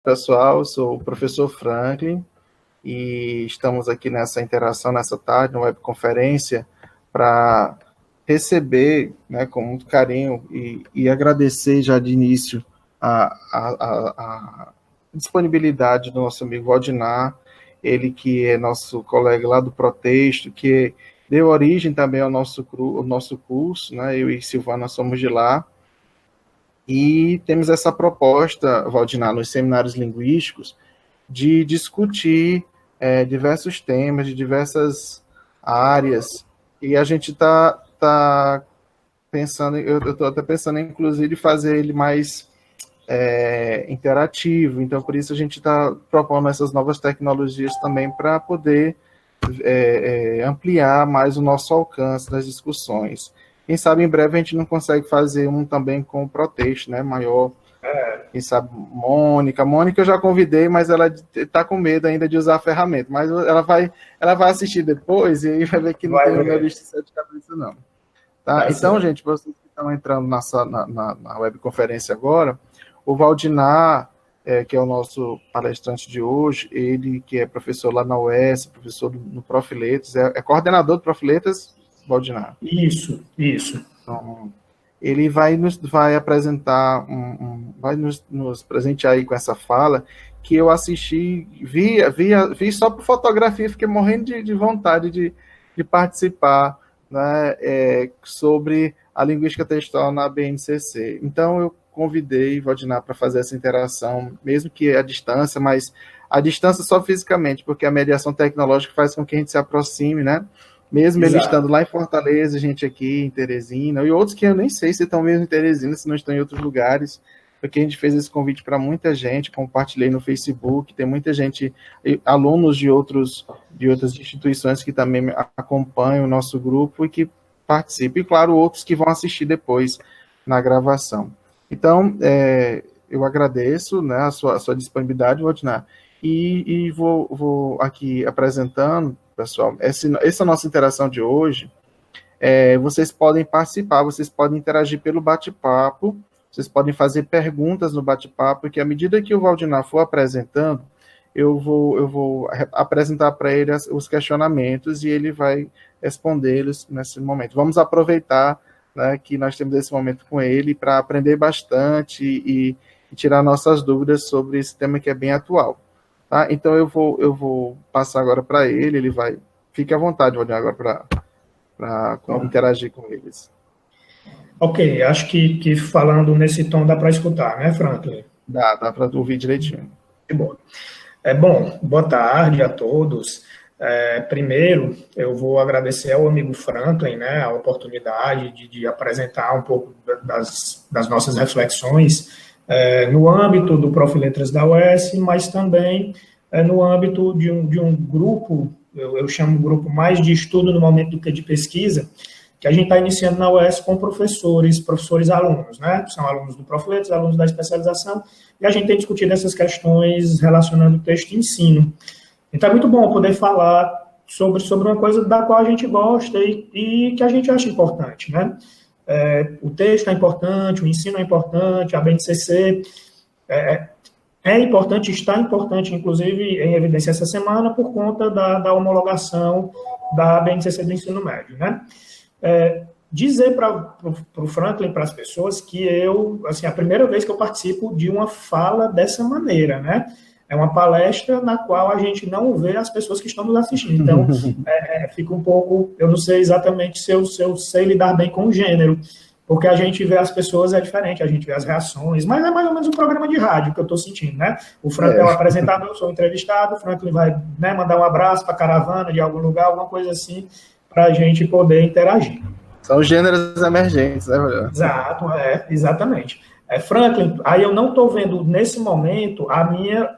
pessoal, eu sou o professor Franklin e estamos aqui nessa interação, nessa tarde, na webconferência, para receber, né, com muito carinho e agradecer já de início a disponibilidade do nosso amigo Valdinar, ele que é nosso colega lá do Protexto, que deu origem também ao nosso curso, né, eu e Silvana somos de lá. E temos essa proposta, Valdinar, nos seminários linguísticos, de discutir diversos temas, de diversas áreas, e a gente está pensando, eu estou até pensando, inclusive, fazer ele mais interativo, então por isso a gente está propondo essas novas tecnologias também para poder ampliar mais o nosso alcance das discussões. Quem sabe em breve a gente não consegue fazer um também com o Protexto, né, maior. Quem sabe Mônica eu já convidei, mas ela está com medo ainda de usar a ferramenta, mas ela vai assistir depois e aí vai ver que não tem uma lista de 7 cabeças não. Tá? Então, gente, vocês que estão entrando na webconferência agora, o Valdinar, que é o nosso palestrante de hoje, ele que é professor lá na UES, professor no Profiletras, é coordenador do Profiletras, Valdinar? Isso. Então, ele vai apresentar, vai nos presentear aí com essa fala, que eu assisti, vi só por fotografia, fiquei morrendo de vontade de participar, né, sobre a linguística textual na BNCC. Então, eu convidei Valdinar para fazer essa interação, mesmo que à distância, mas a distância só fisicamente, porque a mediação tecnológica faz com que a gente se aproxime, né? Mesmo ele estando lá em Fortaleza, a gente aqui em Teresina, e outros que eu nem sei se estão mesmo em Teresina, se não estão em outros lugares, porque a gente fez esse convite para muita gente, compartilhei no Facebook, tem muita gente, alunos de outras instituições que também acompanham o nosso grupo e que participam, e claro, outros que vão assistir depois na gravação. Então, eu agradeço, né, a sua disponibilidade, Valdinar, e vou aqui apresentando, pessoal, essa nossa interação de hoje, vocês podem participar, vocês podem interagir pelo bate-papo, vocês podem fazer perguntas no bate-papo, porque à medida que o Valdinar for apresentando, eu vou apresentar para ele os questionamentos e ele vai respondê-los nesse momento. Vamos aproveitar, né, que nós temos esse momento com ele para aprender bastante e tirar nossas dúvidas sobre esse tema que é bem atual. Tá? Então, eu vou passar agora para ele vai... Fique à vontade, Valdinar, agora para interagir com eles. Ok, acho que falando nesse tom dá para escutar, né, Franklin? Dá para ouvir direitinho. Que bom. Bom, boa tarde a todos. Primeiro, eu vou agradecer ao amigo Franklin, né, a oportunidade de apresentar um pouco das nossas reflexões no âmbito do Profiletras da UES, mas também no âmbito de um grupo, eu chamo de grupo mais de estudo no momento do que de pesquisa, que a gente está iniciando na UES com professores e alunos, né? São alunos do Profiletras, alunos da especialização, e a gente tem discutido essas questões relacionando texto e ensino. Então é muito bom poder falar sobre uma coisa da qual a gente gosta e que a gente acha importante, né? O texto é importante, o ensino é importante, a BNCC é importante, está importante, inclusive, em evidência essa semana, por conta da homologação da BNCC do ensino médio, né? Dizer para o Franklin, para as pessoas, que a primeira vez que eu participo de uma fala dessa maneira, né? É uma palestra na qual a gente não vê as pessoas que estão nos assistindo. Então, fica um pouco... Eu não sei exatamente se eu sei lidar bem com o gênero, porque a gente vê as pessoas é diferente, a gente vê as reações, mas é mais ou menos um programa de rádio que eu estou sentindo, né? O Franklin é o apresentador, eu sou o entrevistado, o Franklin vai, né, mandar um abraço para a caravana de algum lugar, alguma coisa assim, para a gente poder interagir. São gêneros emergentes, né, Valdinar? Exato, exatamente. Franklin, aí eu não estou vendo nesse momento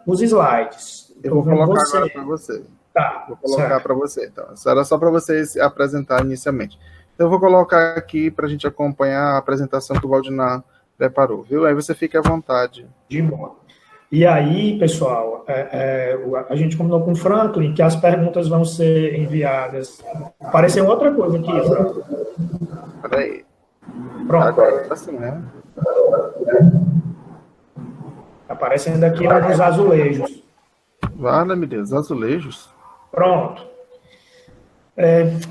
os slides. Eu vou colocar agora para você. Tá. Vou colocar para você, então. Isso era só para você se apresentar inicialmente. Então, eu vou colocar aqui para a gente acompanhar a apresentação que o Valdinar preparou, viu? Aí você fica à vontade. De boa. E aí, pessoal, a gente combinou com o Franklin que as perguntas vão ser enviadas. Apareceu outra coisa aqui, Franklin. Peraí. Pronto. Agora tá assim, né? Aparecendo aqui alguns azulejos. Vale-me Deus, azulejos. Pronto.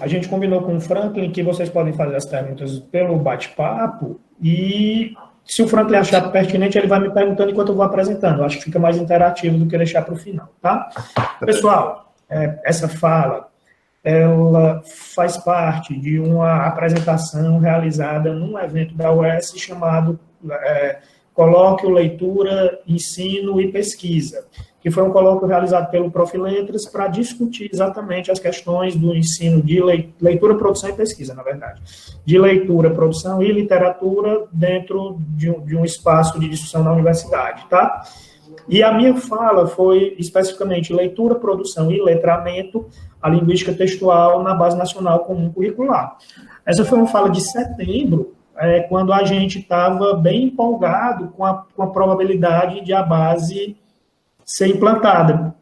A gente combinou com o Franklin que vocês podem fazer as perguntas pelo bate-papo e se o Franklin achar pertinente, ele vai me perguntando enquanto eu vou apresentando. Eu acho que fica mais interativo do que deixar para o final, tá? Pessoal, essa fala, ela faz parte de uma apresentação realizada num evento da UES chamado Colóquio, Leitura, Ensino e Pesquisa, que foi um colóquio realizado pelo Prof. Letras para discutir exatamente as questões do ensino de leitura, produção e pesquisa, na verdade. De leitura, produção e literatura dentro de um espaço de discussão na universidade, tá? E a minha fala foi especificamente leitura, produção e letramento, a linguística textual na Base Nacional Comum Curricular. Essa foi uma fala de setembro, quando a gente estava bem empolgado com a probabilidade de a base ser implantada.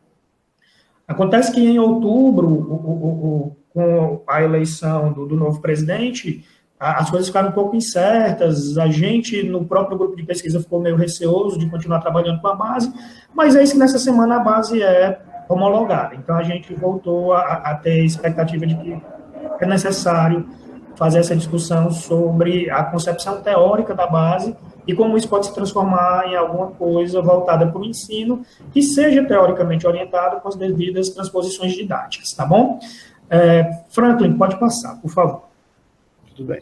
Acontece que em outubro, com a eleição do novo presidente, as coisas ficaram um pouco incertas, a gente, no próprio grupo de pesquisa, ficou meio receoso de continuar trabalhando com a base, mas é isso que nessa semana a base é homologada. Então, a gente voltou a ter expectativa de que é necessário fazer essa discussão sobre a concepção teórica da base e como isso pode se transformar em alguma coisa voltada para o ensino que seja teoricamente orientado com as devidas transposições didáticas, tá bom? Franklin, pode passar, por favor. Tudo bem.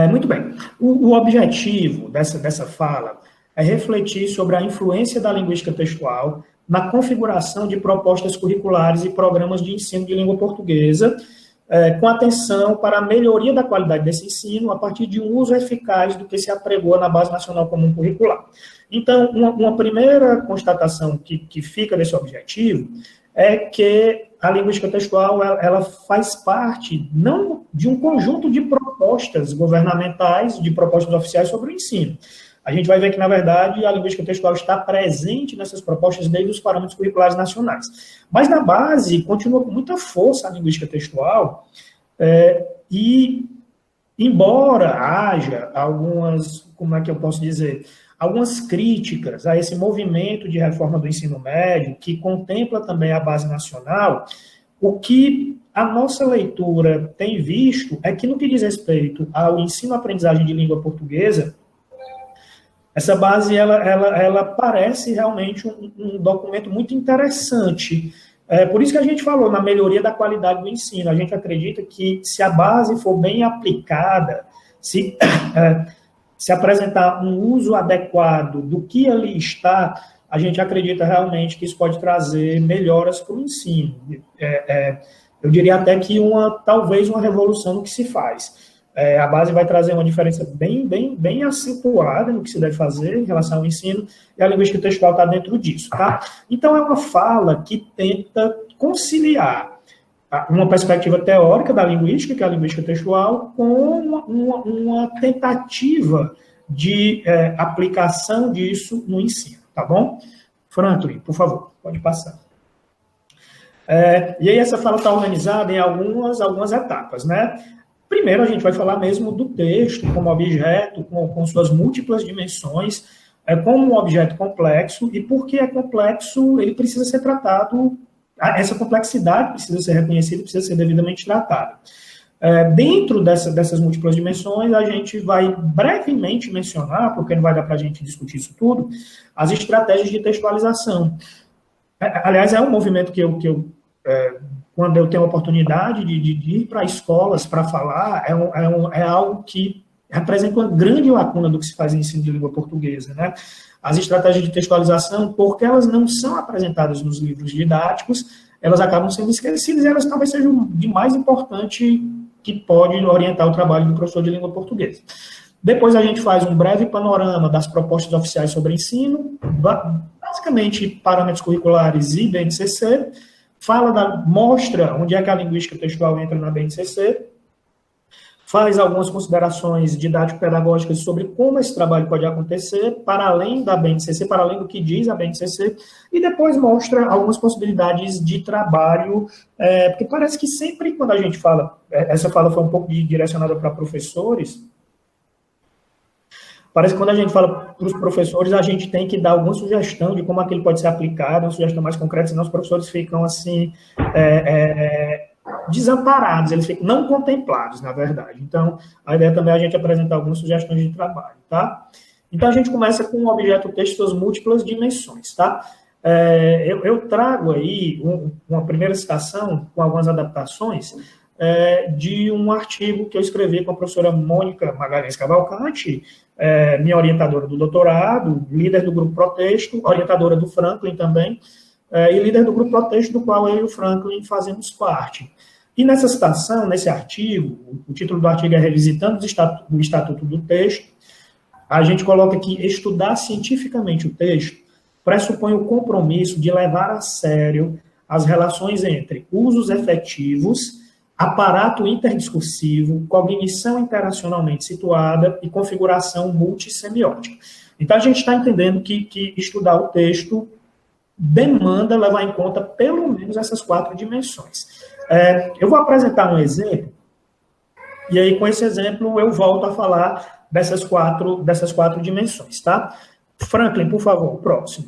Muito bem. O objetivo dessa fala é refletir sobre a influência da linguística textual na configuração de propostas curriculares e programas de ensino de língua portuguesa, com atenção para a melhoria da qualidade desse ensino a partir de um uso eficaz do que se apregoa na Base Nacional Comum Curricular. Então, uma primeira constatação que fica desse objetivo é que a linguística textual ela faz parte não de um conjunto de propostas governamentais, de propostas oficiais sobre o ensino. A gente vai ver que, na verdade, a linguística textual está presente nessas propostas desde os parâmetros curriculares nacionais. Mas, na base, continua com muita força a linguística textual, e, embora haja algumas, como é que eu posso dizer, algumas críticas a esse movimento de reforma do ensino médio, que contempla também a base nacional, o que a nossa leitura tem visto é que, no que diz respeito ao ensino-aprendizagem de língua portuguesa, essa base, ela parece realmente um documento muito interessante. Por isso que a gente falou na melhoria da qualidade do ensino. A gente acredita que, se a base for bem aplicada, se apresentar um uso adequado do que ali está, a gente acredita realmente que isso pode trazer melhoras para o ensino. Eu diria até que talvez uma revolução no que se faz. A base vai trazer uma diferença bem acentuada no que se deve fazer em relação ao ensino, e a linguística textual está dentro disso, tá? Então, é uma fala que tenta conciliar uma perspectiva teórica da linguística, que é a linguística textual, com uma tentativa de aplicação disso no ensino, tá bom? Franklin, por favor, pode passar. E aí, essa fala está organizada em algumas etapas, né? Primeiro, a gente vai falar mesmo do texto como objeto, com suas múltiplas dimensões, como um objeto complexo, e porque é complexo, ele precisa ser tratado, essa complexidade precisa ser reconhecida, precisa ser devidamente tratada. Dentro dessas múltiplas dimensões, a gente vai brevemente mencionar, porque não vai dar para a gente discutir isso tudo, as estratégias de textualização. Aliás, é um movimento que eu quando eu tenho a oportunidade de ir para escolas para falar, é algo que representa uma grande lacuna do que se faz em ensino de língua portuguesa, né? As estratégias de textualização, porque elas não são apresentadas nos livros didáticos, elas acabam sendo esquecidas, e elas talvez sejam de mais importante que pode orientar o trabalho do professor de língua portuguesa. Depois a gente faz um breve panorama das propostas oficiais sobre ensino, basicamente parâmetros curriculares e BNCC, mostra onde é que a linguística textual entra na BNCC, faz algumas considerações didático-pedagógicas sobre como esse trabalho pode acontecer, para além da BNCC, para além do que diz a BNCC, e depois mostra algumas possibilidades de trabalho, porque parece que sempre quando a gente fala, essa fala foi um pouco direcionada para professores, parece que quando a gente fala para os professores, a gente tem que dar alguma sugestão de como aquilo pode ser aplicado, uma sugestão mais concreta, senão os professores ficam assim, desamparados, eles ficam não contemplados, na verdade. Então, a ideia também é a gente apresentar algumas sugestões de trabalho, tá? Então, a gente começa com o objeto texto suas múltiplas dimensões, tá? Eu trago aí uma primeira citação com algumas adaptações de um artigo que eu escrevi com a professora Mônica Magalhães Cavalcante, minha orientadora do doutorado, líder do Grupo Protexto, orientadora do Franklin também, e líder do Grupo Protexto, do qual eu e o Franklin fazemos parte. E nessa citação, nesse artigo, o título do artigo é Revisitando o Estatuto do Texto, a gente coloca que estudar cientificamente o texto pressupõe o compromisso de levar a sério as relações entre usos efetivos, aparato interdiscursivo, cognição interacionalmente situada e configuração multissemiótica. Então, a gente está entendendo que estudar o texto demanda levar em conta pelo menos essas 4 dimensões. Eu vou apresentar um exemplo, e aí com esse exemplo eu volto a falar dessas quatro dimensões, tá? Franklin, por favor, próximo.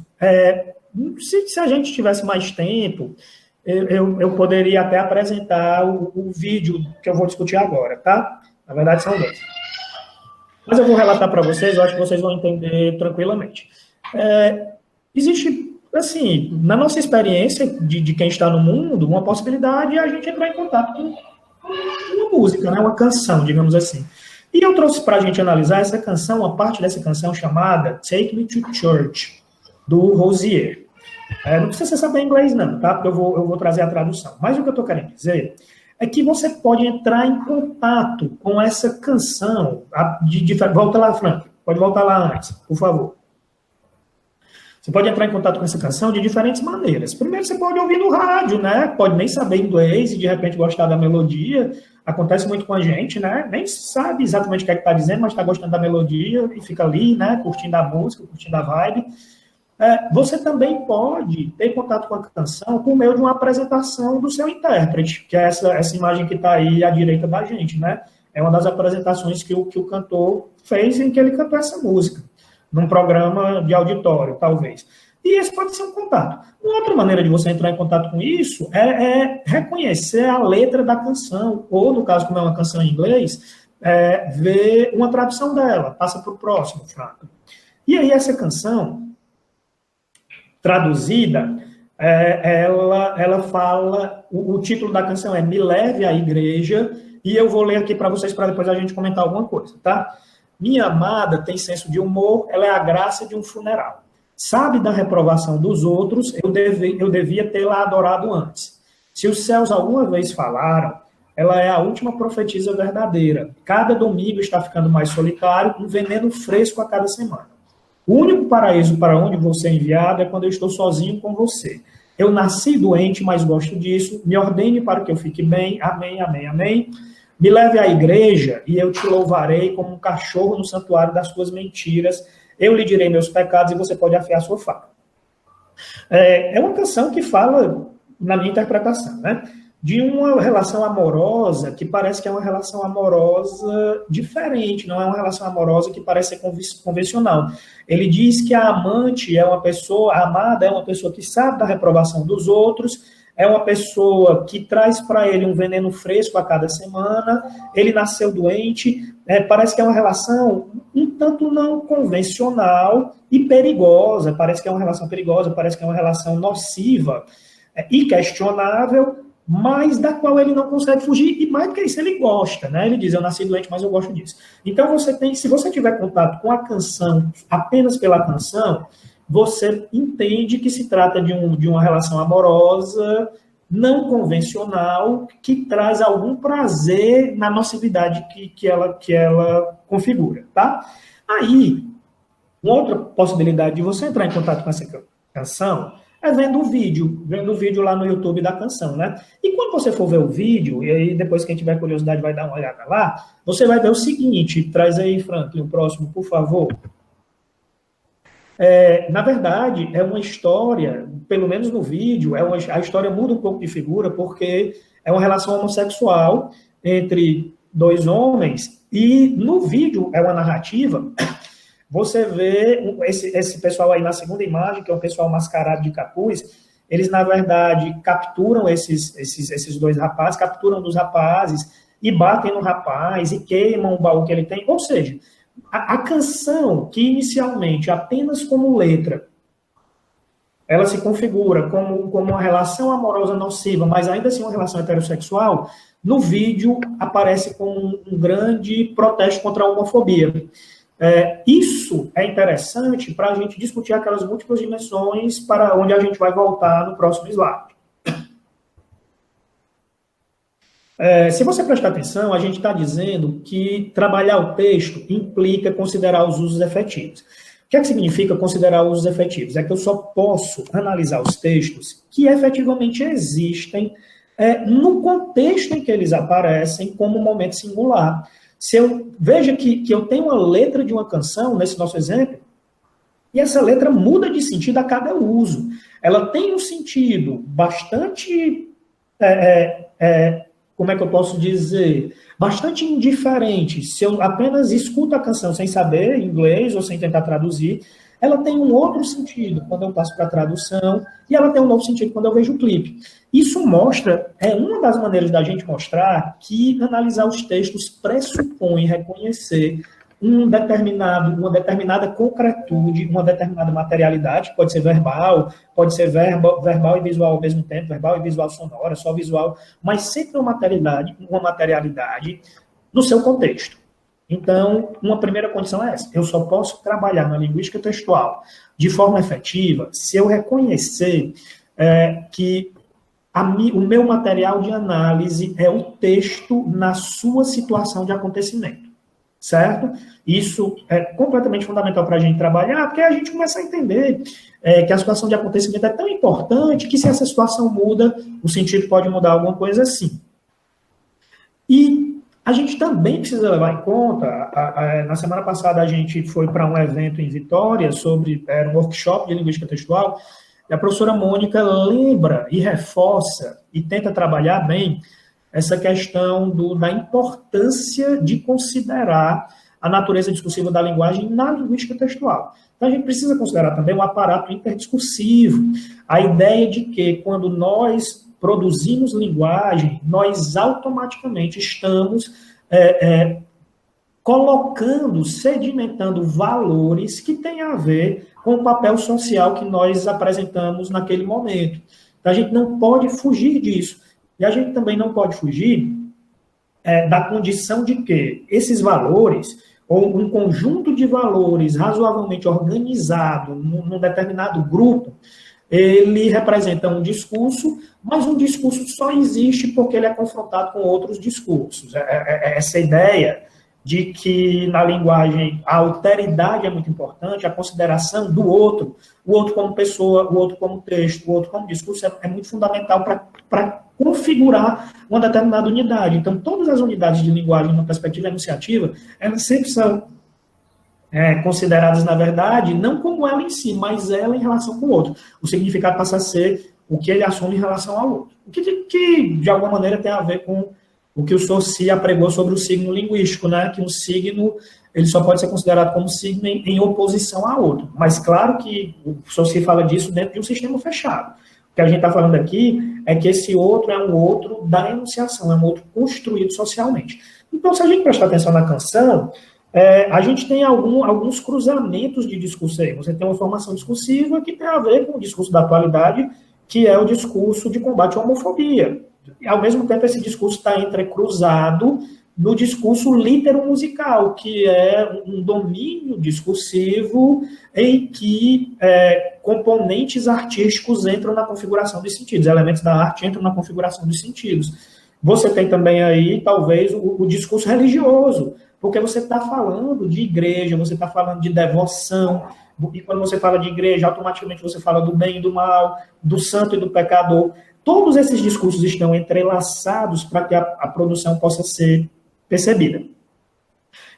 Se a gente tivesse mais tempo, eu poderia até apresentar o vídeo que eu vou discutir agora, tá? Na verdade, são 2. Mas eu vou relatar para vocês, eu acho que vocês vão entender tranquilamente. Existe, assim, na nossa experiência de quem está no mundo, uma possibilidade é a gente entrar em contato com uma música, né? Uma canção, digamos assim. E eu trouxe para a gente analisar essa canção, uma parte dessa canção chamada Take Me to Church, do Rosier. Não precisa você saber inglês, não, tá? Porque eu vou trazer a tradução. Mas o que eu estou querendo dizer é que você pode entrar em contato com essa canção. Volta lá, Frank. Pode voltar lá antes, por favor. Você pode entrar em contato com essa canção de diferentes maneiras. Primeiro, você pode ouvir no rádio, né? Pode nem saber inglês e, de repente, gostar da melodia. Acontece muito com a gente, né? Nem sabe exatamente o que é que está dizendo, mas está gostando da melodia e fica ali, né? Curtindo a música, curtindo a vibe. Você também pode ter contato com a canção por meio de uma apresentação do seu intérprete, que é essa imagem que está aí à direita da gente, né? É uma das apresentações que o cantor fez em que ele cantou essa música, num programa de auditório, talvez. E esse pode ser um contato. Uma outra maneira de você entrar em contato com isso é reconhecer a letra da canção, ou, no caso, como é uma canção em inglês, ver uma tradução dela. Passa para o próximo, Franco. E aí, essa canção traduzida, ela fala, o título da canção é Me Leve à Igreja, e eu vou ler aqui para vocês, para depois a gente comentar alguma coisa, tá? Minha amada tem senso de humor, ela é a graça de um funeral. Sabe da reprovação dos outros, eu devia tê-la adorado antes. Se os céus alguma vez falaram, ela é a última profetisa verdadeira. Cada domingo está ficando mais solitário, um veneno fresco a cada semana. O único paraíso para onde você é enviado é quando eu estou sozinho com você. Eu nasci doente, mas gosto disso. Me ordene para que eu fique bem. Amém, amém, amém. Me leve à igreja e eu te louvarei como um cachorro no santuário das suas mentiras. Eu lhe direi meus pecados e você pode afiar sua faca. É uma canção que fala, na minha interpretação, né, de uma relação amorosa que parece que é uma relação amorosa diferente, não é uma relação amorosa que parece ser convencional. Ele diz que a amante é uma pessoa, a amada é uma pessoa que sabe da reprovação dos outros, é uma pessoa que traz para ele um veneno fresco a cada semana, ele nasceu doente, parece que é uma relação um tanto não convencional e perigosa, parece que é uma relação perigosa, parece que é uma relação nociva e questionável, mas da qual ele não consegue fugir, e mais do que isso, ele gosta, né? Ele diz, eu nasci doente, mas eu gosto disso. Então, se você tiver contato com a canção, apenas pela canção, você entende que se trata de uma relação amorosa, não convencional, que traz algum prazer na nocividade que ela configura, tá? Aí, uma outra possibilidade de você entrar em contato com essa canção é vendo o vídeo lá no YouTube da canção, né? E quando você for ver o vídeo, e aí depois quem tiver curiosidade vai dar uma olhada lá, você vai ver o seguinte, traz aí, Franklin, o próximo, por favor. Na verdade, é uma história, pelo menos no vídeo, a história muda um pouco de figura, porque é uma relação homossexual entre 2 homens, e no vídeo é uma narrativa você vê esse pessoal aí na segunda imagem, que é um pessoal mascarado de capuz, eles, na verdade, capturam esses dois rapazes, capturam dos rapazes e batem no rapaz e queimam o baú que ele tem. Ou seja, a canção, que inicialmente apenas como letra, ela se configura como uma relação amorosa nociva, mas ainda assim uma relação heterossexual, no vídeo aparece como um grande protesto contra a homofobia. Isso é interessante para a gente discutir aquelas múltiplas dimensões para onde a gente vai voltar no próximo slide. Se você prestar atenção, a gente está dizendo que trabalhar o texto implica considerar os usos efetivos. O que é que significa considerar usos efetivos? É que eu só posso analisar os textos que efetivamente existem no contexto em que eles aparecem como um momento singular. Se eu veja que eu tenho uma letra de uma canção, nesse nosso exemplo, e essa letra muda de sentido a cada uso. Ela tem um sentido bastante, como é que eu posso dizer, bastante indiferente. Se eu apenas escuto a canção sem saber inglês ou sem tentar traduzir, ela tem um outro sentido quando eu passo para a tradução, e ela tem um novo sentido quando eu vejo o clipe. Isso mostra, uma das maneiras da gente mostrar que analisar os textos pressupõe reconhecer uma determinada concretude, uma determinada materialidade, pode ser verbal e visual ao mesmo tempo, verbal e visual sonora, só visual, mas sempre uma materialidade no seu contexto. Então, uma primeira condição é essa. Eu só posso trabalhar na linguística textual de forma efetiva se eu reconhecer que o meu material de análise é o texto na sua situação de acontecimento, certo? Isso é completamente fundamental para a gente trabalhar, porque a gente começa a entender que a situação de acontecimento é tão importante que se essa situação muda, o sentido pode mudar alguma coisa assim. E a gente também precisa levar em conta, na semana passada a gente foi para um evento em Vitória era um workshop de linguística textual, e a professora Mônica lembra e reforça e tenta trabalhar bem essa questão da importância de considerar a natureza discursiva da linguagem na linguística textual. Então, a gente precisa considerar também o aparato interdiscursivo, a ideia de que, quando nós produzimos linguagem, nós automaticamente estamos colocando, sedimentando valores que têm a ver com o papel social que nós apresentamos naquele momento. Então, a gente não pode fugir disso. E a gente também não pode fugir da condição de que esses valores, ou um conjunto de valores razoavelmente organizado num determinado grupo, ele representa um discurso, mas um discurso só existe porque ele é confrontado com outros discursos. Essa ideia de que na linguagem a alteridade é muito importante, a consideração do outro, o outro como pessoa, o outro como texto, o outro como discurso, é muito fundamental para configurar uma determinada unidade. Então, todas as unidades de linguagem, numa perspectiva enunciativa, elas sempre são consideradas, na verdade, não como ela em si, mas ela em relação com o outro. O significado passa a ser o que ele assume em relação ao outro. O que de alguma maneira, tem a ver com o que o Saussure apregou sobre o signo linguístico, né? Que um signo ele só pode ser considerado como signo em oposição a outro. Mas, claro que o Saussure fala disso dentro de um sistema fechado. O que a gente está falando aqui é que esse outro é um outro da enunciação, é um outro construído socialmente. Então, se a gente prestar atenção na canção, a gente tem alguns cruzamentos de discurso aí. Você tem uma formação discursiva que tem a ver com o discurso da atualidade, que é o discurso de combate à homofobia. E, ao mesmo tempo, esse discurso está entrecruzado no discurso litero-musical, que é um domínio discursivo em que componentes artísticos entram na configuração dos sentidos, elementos da arte entram na configuração dos sentidos. Você tem também aí, talvez, o discurso religioso, porque você está falando de igreja, você está falando de devoção, e quando você fala de igreja, automaticamente você fala do bem e do mal, do santo e do pecador. Todos esses discursos estão entrelaçados para que a produção possa ser percebida.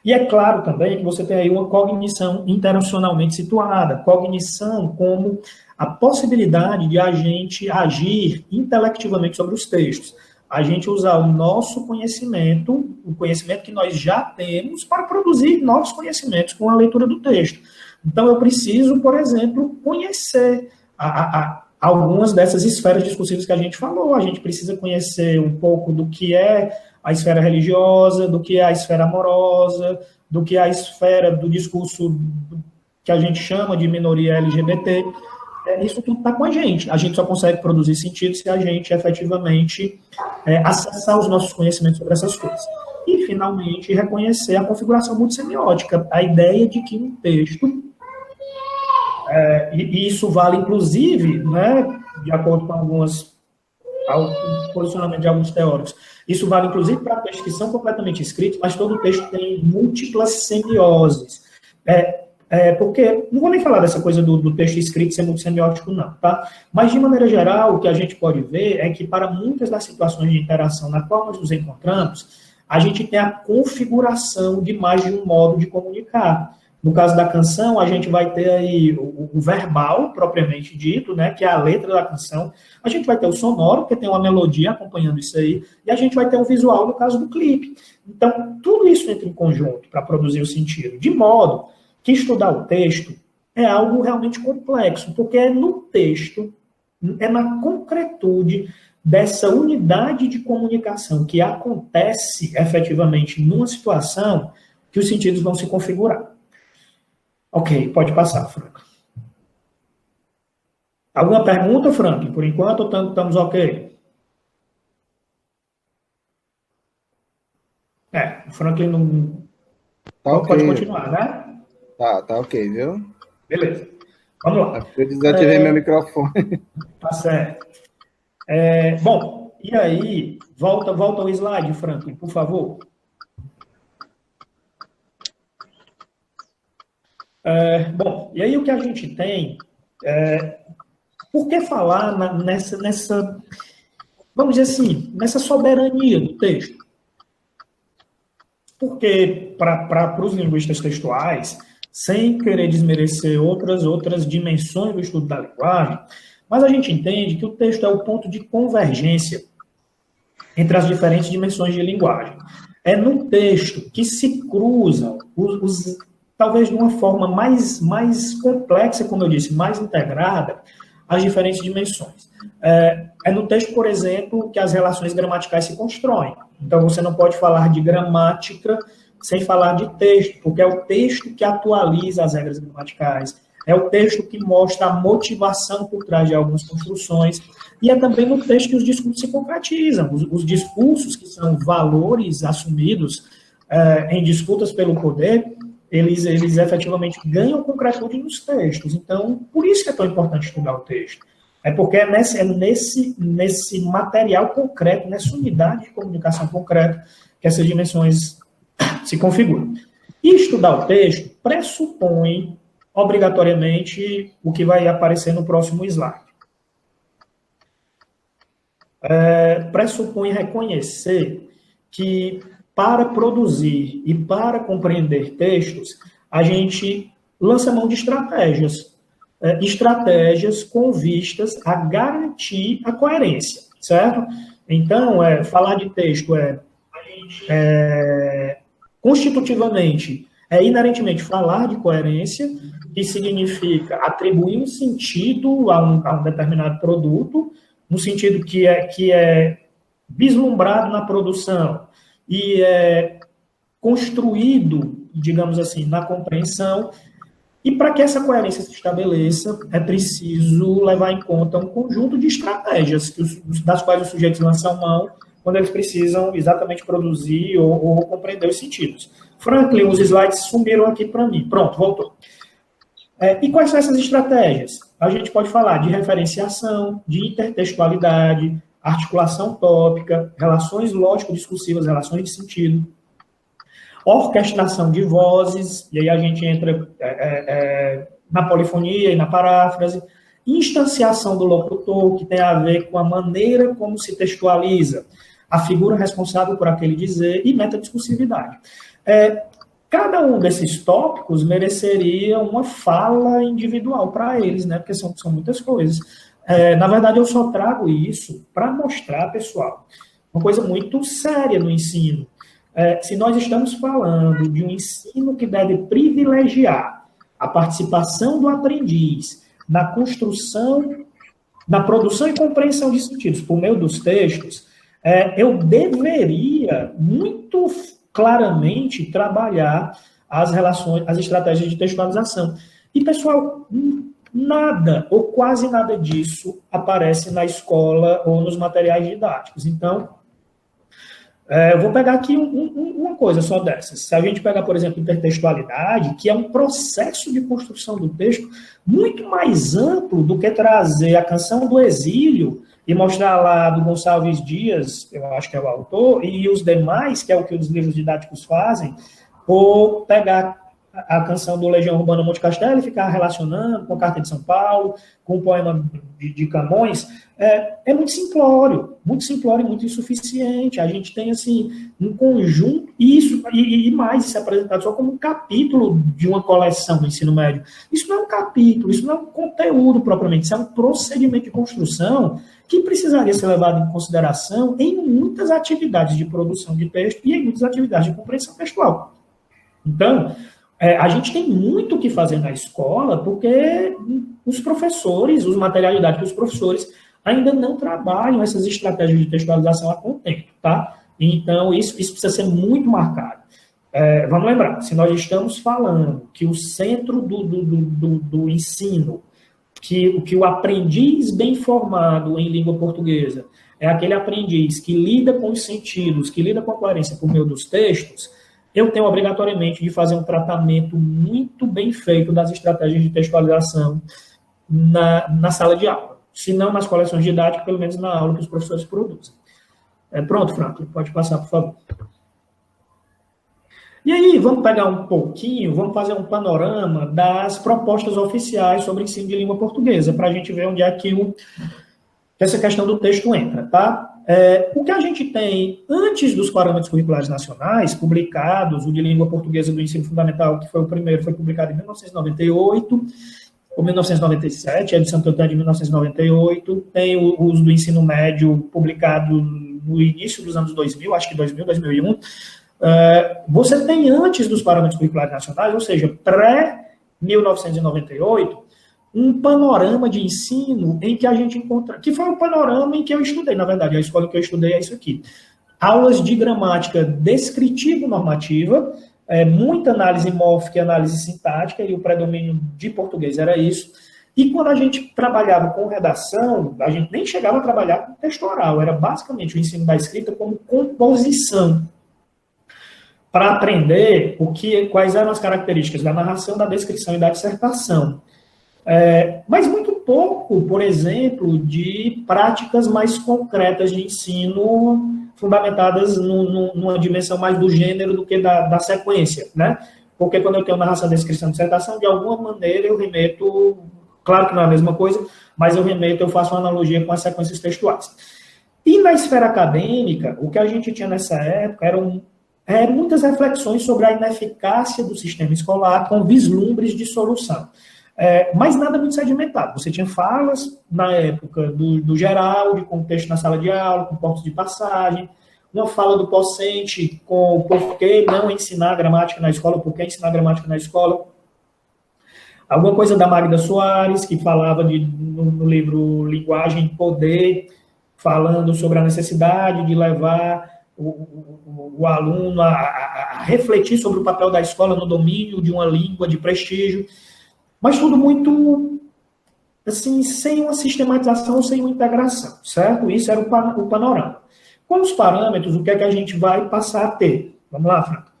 E é claro também que você tem aí uma cognição internacionalmente situada, cognição como a possibilidade de a gente agir intelectivamente sobre os textos. a gente usar o nosso conhecimento, o conhecimento que nós já temos, para produzir novos conhecimentos com a leitura do texto. Então, eu preciso, por exemplo, conhecer algumas dessas esferas discursivas que a gente falou. A gente precisa conhecer um pouco do que é a esfera religiosa, do que é a esfera amorosa, do que é a esfera do discurso que a gente chama de minoria LGBT. Isso tudo está com a gente. A gente só consegue produzir sentido se a gente efetivamente acessar os nossos conhecimentos sobre essas coisas. E, finalmente, reconhecer a configuração multissemiótica, a ideia de que um texto, e isso vale, inclusive, né, de acordo com o posicionamento de alguns teóricos, isso vale, inclusive, para textos que são completamente escritos, mas todo texto tem múltiplas semioses. Porque, não vou nem falar dessa coisa do texto escrito ser multissemiótico, não, tá? Mas, de maneira geral, o que a gente pode ver é que, para muitas das situações de interação na qual nós nos encontramos, a gente tem a configuração de mais de um modo de comunicar. No caso da canção, a gente vai ter aí o verbal, propriamente dito, né, que é a letra da canção. A gente vai ter o sonoro, que tem uma melodia acompanhando isso aí, e a gente vai ter o visual, no caso do clipe. Então, tudo isso entra em conjunto para produzir o sentido, de modo que estudar o texto é algo realmente complexo, porque é no texto, é na concretude dessa unidade de comunicação que acontece efetivamente numa situação que os sentidos vão se configurar. Ok, pode passar, Frank. Alguma pergunta, Frank? Por enquanto, estamos ok? O Franklin não... Tá ok. Pode continuar, né? Tá ok, viu? Beleza. Vamos lá. Eu desativei meu microfone. Tá certo. Bom, e aí, volta ao slide, Franklin, por favor. Bom, e aí o que a gente tem, por que falar nessa, vamos dizer assim, nessa soberania do texto? Porque, para os linguistas textuais, sem querer desmerecer outras dimensões do estudo da linguagem, mas a gente entende que o texto é o ponto de convergência entre as diferentes dimensões de linguagem. É no texto que se cruzam talvez de uma forma mais complexa, como eu disse, mais integrada, as diferentes dimensões. É no texto, por exemplo, que as relações gramaticais se constroem. Então, você não pode falar de gramática sem falar de texto, porque é o texto que atualiza as regras gramaticais, é o texto que mostra a motivação por trás de algumas construções, e é também no texto que os discursos se concretizam. Os discursos, que são valores assumidos em disputas pelo poder, eles efetivamente ganham concretude nos textos. Então, por isso que é tão importante estudar o texto. É porque é nesse material concreto, nessa unidade de comunicação concreta, que essas dimensões se configuram. E estudar o texto pressupõe, obrigatoriamente, o que vai aparecer no próximo slide. Pressupõe reconhecer que, para produzir e para compreender textos, a gente lança mão de estratégias. Estratégias com vistas a garantir a coerência, certo? Então, falar de texto constitutivamente, inerentemente falar de coerência, que significa atribuir um sentido a um determinado produto, no sentido que é vislumbrado na produção e é construído, digamos assim, na compreensão. E para que essa coerência se estabeleça, é preciso levar em conta um conjunto de estratégias das quais os sujeitos lançam mão quando eles precisam exatamente produzir ou compreender os sentidos. Franklin, os slides sumiram aqui para mim. Pronto, voltou. E quais são essas estratégias? A gente pode falar de referenciação, de intertextualidade, articulação tópica, relações lógico-discursivas, relações de sentido, orquestração de vozes, e aí a gente entra na polifonia e na paráfrase, instanciação do locutor, que tem a ver com a maneira como se textualiza, a figura responsável por aquele dizer, e metadiscursividade. Cada um desses tópicos mereceria uma fala individual para eles, né? Porque são muitas coisas. Na verdade, eu só trago isso para mostrar, pessoal, uma coisa muito séria no ensino. Se nós estamos falando de um ensino que deve privilegiar a participação do aprendiz na construção, na produção e compreensão de sentidos por meio dos textos, eu deveria muito claramente trabalhar as relações, as estratégias de textualização. E, pessoal, nada ou quase nada disso aparece na escola ou nos materiais didáticos. Então, eu vou pegar aqui uma coisa só dessas. Se a gente pegar, por exemplo, intertextualidade, que é um processo de construção do texto muito mais amplo do que trazer a Canção do Exílio e mostrar lá do Gonçalves Dias, eu acho que é o autor, e os demais, que é o que os livros didáticos fazem, ou pegar a canção do Legião Urbana Monte Castelo e ficar relacionando com a Carta de São Paulo, com o poema de Camões, é muito simplório e muito insuficiente. A gente tem, assim, um conjunto, e mais, isso é apresentado só como um capítulo de uma coleção do ensino médio. Isso não é um capítulo, isso não é um conteúdo propriamente, isso é um procedimento de construção que precisaria ser levado em consideração em muitas atividades de produção de texto e em muitas atividades de compreensão textual. Então, a gente tem muito o que fazer na escola, porque os professores, os materiais didáticos dos professores, ainda não trabalham essas estratégias de textualização a contento, tá? Então, isso precisa ser muito marcado. Vamos lembrar, se nós estamos falando que o centro do ensino, que o aprendiz bem formado em língua portuguesa é aquele aprendiz que lida com os sentidos, que lida com a coerência por meio dos textos, eu tenho obrigatoriamente de fazer um tratamento muito bem feito das estratégias de textualização na sala de aula. Se não nas coleções didáticas, pelo menos na aula que os professores produzem. Pronto, Franklin, pode passar, por favor. E aí, vamos pegar um pouquinho, vamos fazer um panorama das propostas oficiais sobre ensino de língua portuguesa, para a gente ver onde é que essa questão do texto entra, tá? O que a gente tem antes dos parâmetros curriculares nacionais, publicados, o de língua portuguesa do ensino fundamental, que foi o primeiro, foi publicado em 1998, ou 1997, é de Santo Antônio de 1998, tem os do ensino médio publicado no início dos anos 2000, acho que 2000, 2001, você tem antes dos parâmetros curriculares nacionais, ou seja, pré-1998, um panorama de ensino em que a gente encontra, que foi o panorama em que eu estudei, na verdade, a escola que eu estudei é isso aqui. Aulas de gramática descritivo-normativa, muita análise mórfica e análise sintática, e o predomínio de português era isso. E quando a gente trabalhava com redação, a gente nem chegava a trabalhar com texto oral, era basicamente o ensino da escrita como composição, para aprender quais eram as características da narração, da descrição e da dissertação. Mas muito pouco, por exemplo, de práticas mais concretas de ensino fundamentadas numa dimensão mais do gênero do que da sequência, né? Porque quando eu tenho narração, descrição e dissertação, de alguma maneira eu remeto, claro que não é a mesma coisa, mas eu faço uma analogia com as sequências textuais. E na esfera acadêmica, o que a gente tinha nessa época eram muitas reflexões sobre a ineficácia do sistema escolar com vislumbres de solução. Mas nada muito sedimentado. Você tinha falas, na época, do geral, de contexto na sala de aula, com pontos de passagem, uma fala do docente com o porquê não ensinar gramática na escola, por que ensinar gramática na escola. Alguma coisa da Magda Soares, que falava no livro Linguagem e Poder, falando sobre a necessidade de levar o aluno a refletir sobre o papel da escola no domínio de uma língua de prestígio. Mas tudo muito, assim, sem uma sistematização, sem uma integração, certo? Isso era o panorama. Com os parâmetros, o que é que a gente vai passar a ter? Vamos lá, Franco.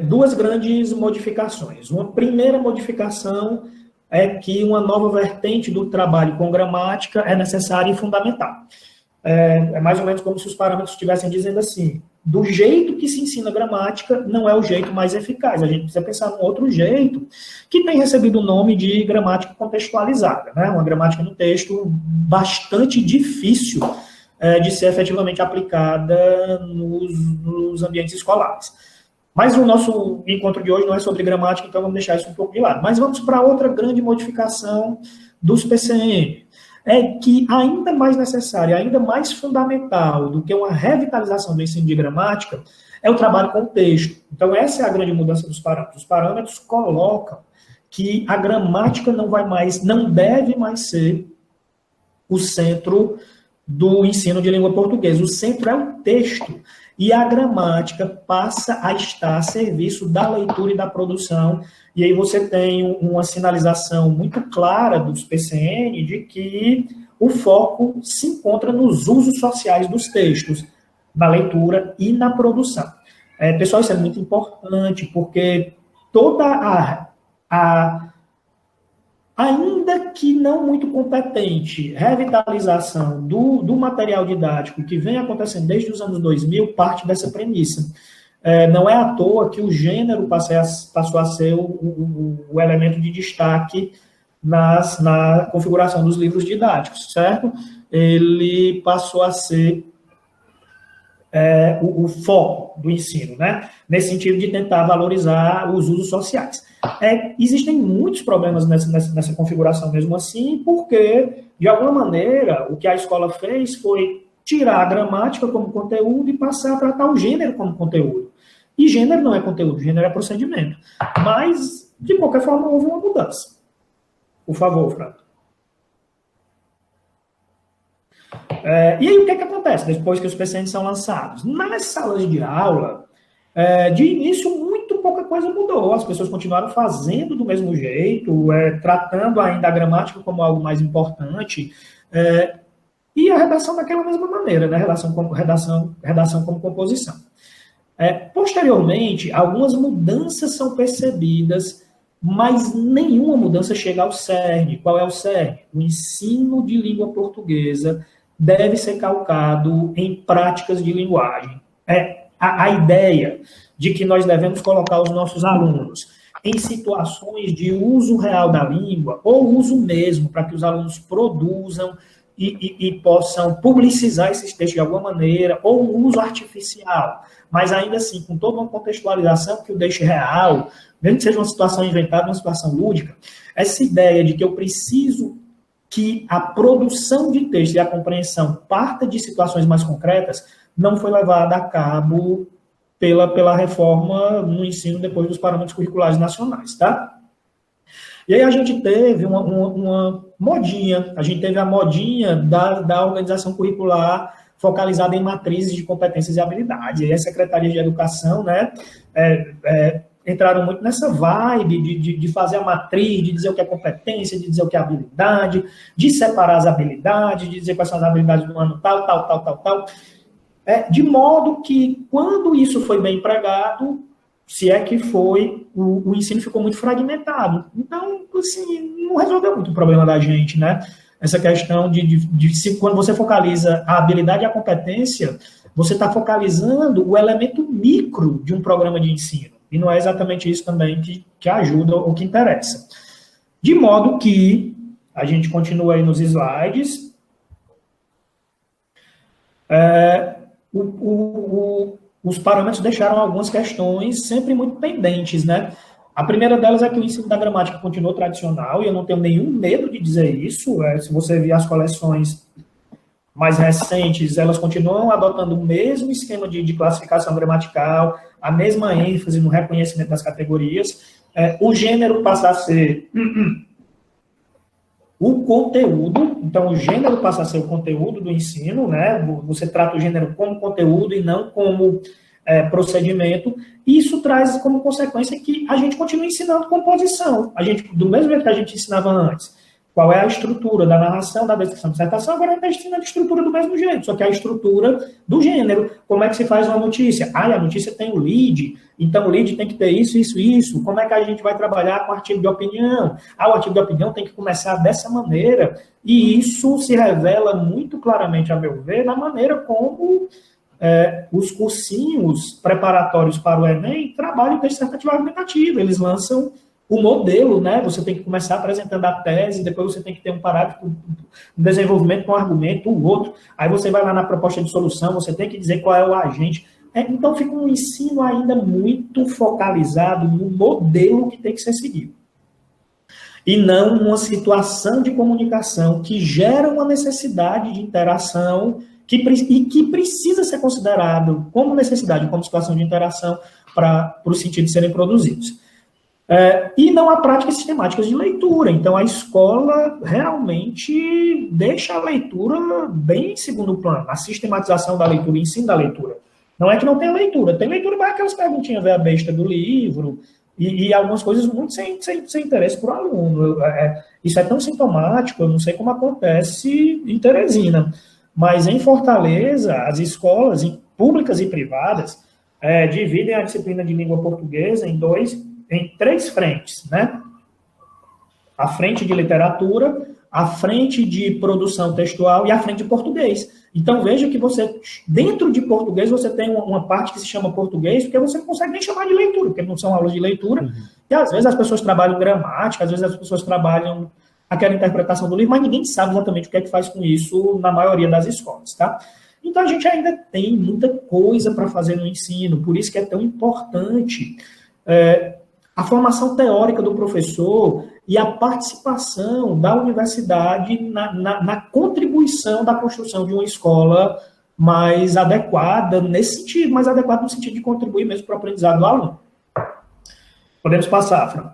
Duas grandes modificações. Uma primeira modificação é que uma nova vertente do trabalho com gramática é necessária e fundamental. É mais ou menos como se os parâmetros estivessem dizendo assim: do jeito que se ensina gramática, não é o jeito mais eficaz. A gente precisa pensar num outro jeito, que tem recebido o nome de gramática contextualizada, né? Uma gramática no texto bastante difícil de ser efetivamente aplicada nos ambientes escolares. Mas o nosso encontro de hoje não é sobre gramática, então vamos deixar isso um pouco de lado. Mas vamos para outra grande modificação dos PCM. é que ainda mais necessário, ainda mais fundamental do que uma revitalização do ensino de gramática é o trabalho com o texto. Então, essa é a grande mudança dos parâmetros. Os parâmetros colocam que a gramática não deve mais ser o centro do ensino de língua portuguesa. O centro é o texto. E a gramática passa a estar a serviço da leitura e da produção. E aí você tem uma sinalização muito clara dos PCN de que o foco se encontra nos usos sociais dos textos, na leitura e na produção. Pessoal, isso é muito importante, porque toda ainda que não muito competente, revitalização do material didático que vem acontecendo desde os anos 2000, parte dessa premissa. Não é à toa que o gênero passou a ser o elemento de destaque na configuração dos livros didáticos, certo? Ele passou a ser o foco do ensino, né? Nesse sentido de tentar valorizar os usos sociais. Existem muitos problemas nessa configuração mesmo assim, porque, de alguma maneira, o que a escola fez foi tirar a gramática como conteúdo e passar a tratar o gênero como conteúdo. E gênero não é conteúdo, gênero é procedimento. Mas, de qualquer forma, houve uma mudança. Por favor, Franco. E aí, o que acontece depois que os PCNs são lançados? Nas salas de aula, de início, muito pouca coisa mudou. As pessoas continuaram fazendo do mesmo jeito, tratando ainda a gramática como algo mais importante, e a redação daquela mesma maneira, né? Redação como composição. Posteriormente, algumas mudanças são percebidas, mas nenhuma mudança chega ao cerne. Qual é o cerne? O ensino de língua portuguesa deve ser calcado em práticas de linguagem. A ideia de que nós devemos colocar os nossos alunos em situações de uso real da língua, ou uso mesmo, para que os alunos produzam e possam publicizar esses textos de alguma maneira, ou um uso artificial, mas ainda assim, com toda uma contextualização que o deixe real, mesmo que seja uma situação inventada, uma situação lúdica, essa ideia de que eu preciso que a produção de texto e a compreensão parta de situações mais concretas, não foi levada a cabo pela reforma no ensino depois dos parâmetros curriculares nacionais, tá? E aí a gente teve uma modinha, a gente teve a modinha da organização curricular focalizada em matrizes de competências e habilidades. E aí a Secretaria de Educação, né, entraram muito nessa vibe de fazer a matriz, de dizer o que é competência, de dizer o que é habilidade, de separar as habilidades, de dizer quais são as habilidades do ano tal. De modo que, quando isso foi bem empregado, se é que foi, o ensino ficou muito fragmentado. Então, assim, não resolveu muito o problema da gente, né? Essa questão quando você focaliza a habilidade e a competência, você está focalizando o elemento micro de um programa de ensino. E não é exatamente isso também que ajuda ou que interessa. De modo que, a gente continua aí nos slides, os parâmetros deixaram algumas questões sempre muito pendentes, né? A primeira delas é que o ensino da gramática continuou tradicional, e eu não tenho nenhum medo de dizer isso. Se você ver as coleções mais recentes, elas continuam adotando o mesmo esquema de classificação gramatical, a mesma ênfase no reconhecimento das categorias. O gênero passa a ser o conteúdo, então o gênero passa a ser o conteúdo do ensino, né? Você trata o gênero como conteúdo e não como procedimento. Isso traz como consequência que a gente continua ensinando composição. Do mesmo jeito que a gente ensinava antes, qual é a estrutura da narração, da descrição, dissertação, agora a gente está ensinando a estrutura do mesmo jeito, só que a estrutura do gênero. Como é que se faz uma notícia? A notícia tem o lead, então o lead tem que ter isso. Como é que a gente vai trabalhar com o artigo de opinião? O artigo de opinião tem que começar dessa maneira, e isso se revela muito claramente, a meu ver, na maneira como os cursinhos preparatórios para o Enem trabalham com a dissertativa argumentativa. Eles lançam o modelo, né? Você tem que começar apresentando a tese, depois você tem que ter um parágrafo, um desenvolvimento com um argumento, o outro. Aí você vai lá na proposta de solução, você tem que dizer qual é o agente. Então fica um ensino ainda muito focalizado no modelo que tem que ser seguido. e não uma situação de comunicação que gera uma necessidade de interação e que precisa ser considerado como necessidade, como situação de interação para os sentidos serem produzidos. E não há práticas sistemáticas de leitura. Então, a escola realmente deixa a leitura bem em segundo plano, a sistematização da leitura, o ensino da leitura. Não é que não tem leitura, tem leitura, mas aquelas perguntinhas, ver a besta do livro, e algumas coisas muito sem interesse para o aluno. Isso é tão sintomático, eu não sei como acontece em Teresina, mas em Fortaleza, as escolas públicas e privadas dividem a disciplina de língua portuguesa em 3 frentes, né? A frente de literatura, a frente de produção textual e a frente de português. Então, veja que você, dentro de português, você tem uma parte que se chama português, porque você não consegue nem chamar de leitura, porque não são aulas de leitura, e às vezes as pessoas trabalham gramática, às vezes as pessoas trabalham aquela interpretação do livro, mas ninguém sabe exatamente o que é que faz com isso na maioria das escolas, tá? Então, a gente ainda tem muita coisa para fazer no ensino, por isso que é tão importante a formação teórica do professor e a participação da universidade na contribuição da construção de uma escola mais adequada nesse sentido, mais adequada no sentido de contribuir mesmo para o aprendizado do aluno. Podemos passar, Fran.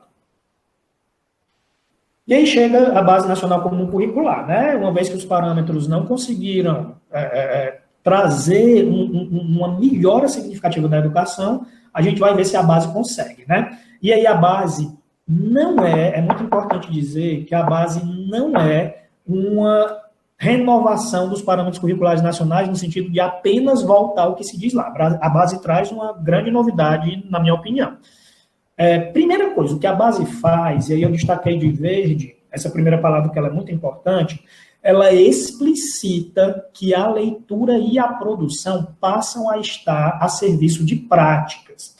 E aí chega a Base Nacional Comum Curricular, né? Uma vez que os parâmetros não conseguiram trazer uma melhora significativa da educação, a gente vai ver se a base consegue, né? E aí a base não é muito importante dizer que a base não é uma renovação dos parâmetros curriculares nacionais no sentido de apenas voltar ao que se diz lá. A base traz uma grande novidade, na minha opinião. Primeira coisa, o que a base faz, e aí eu destaquei de verde, essa primeira palavra que ela é muito importante, ela explicita que a leitura e a produção passam a estar a serviço de práticas.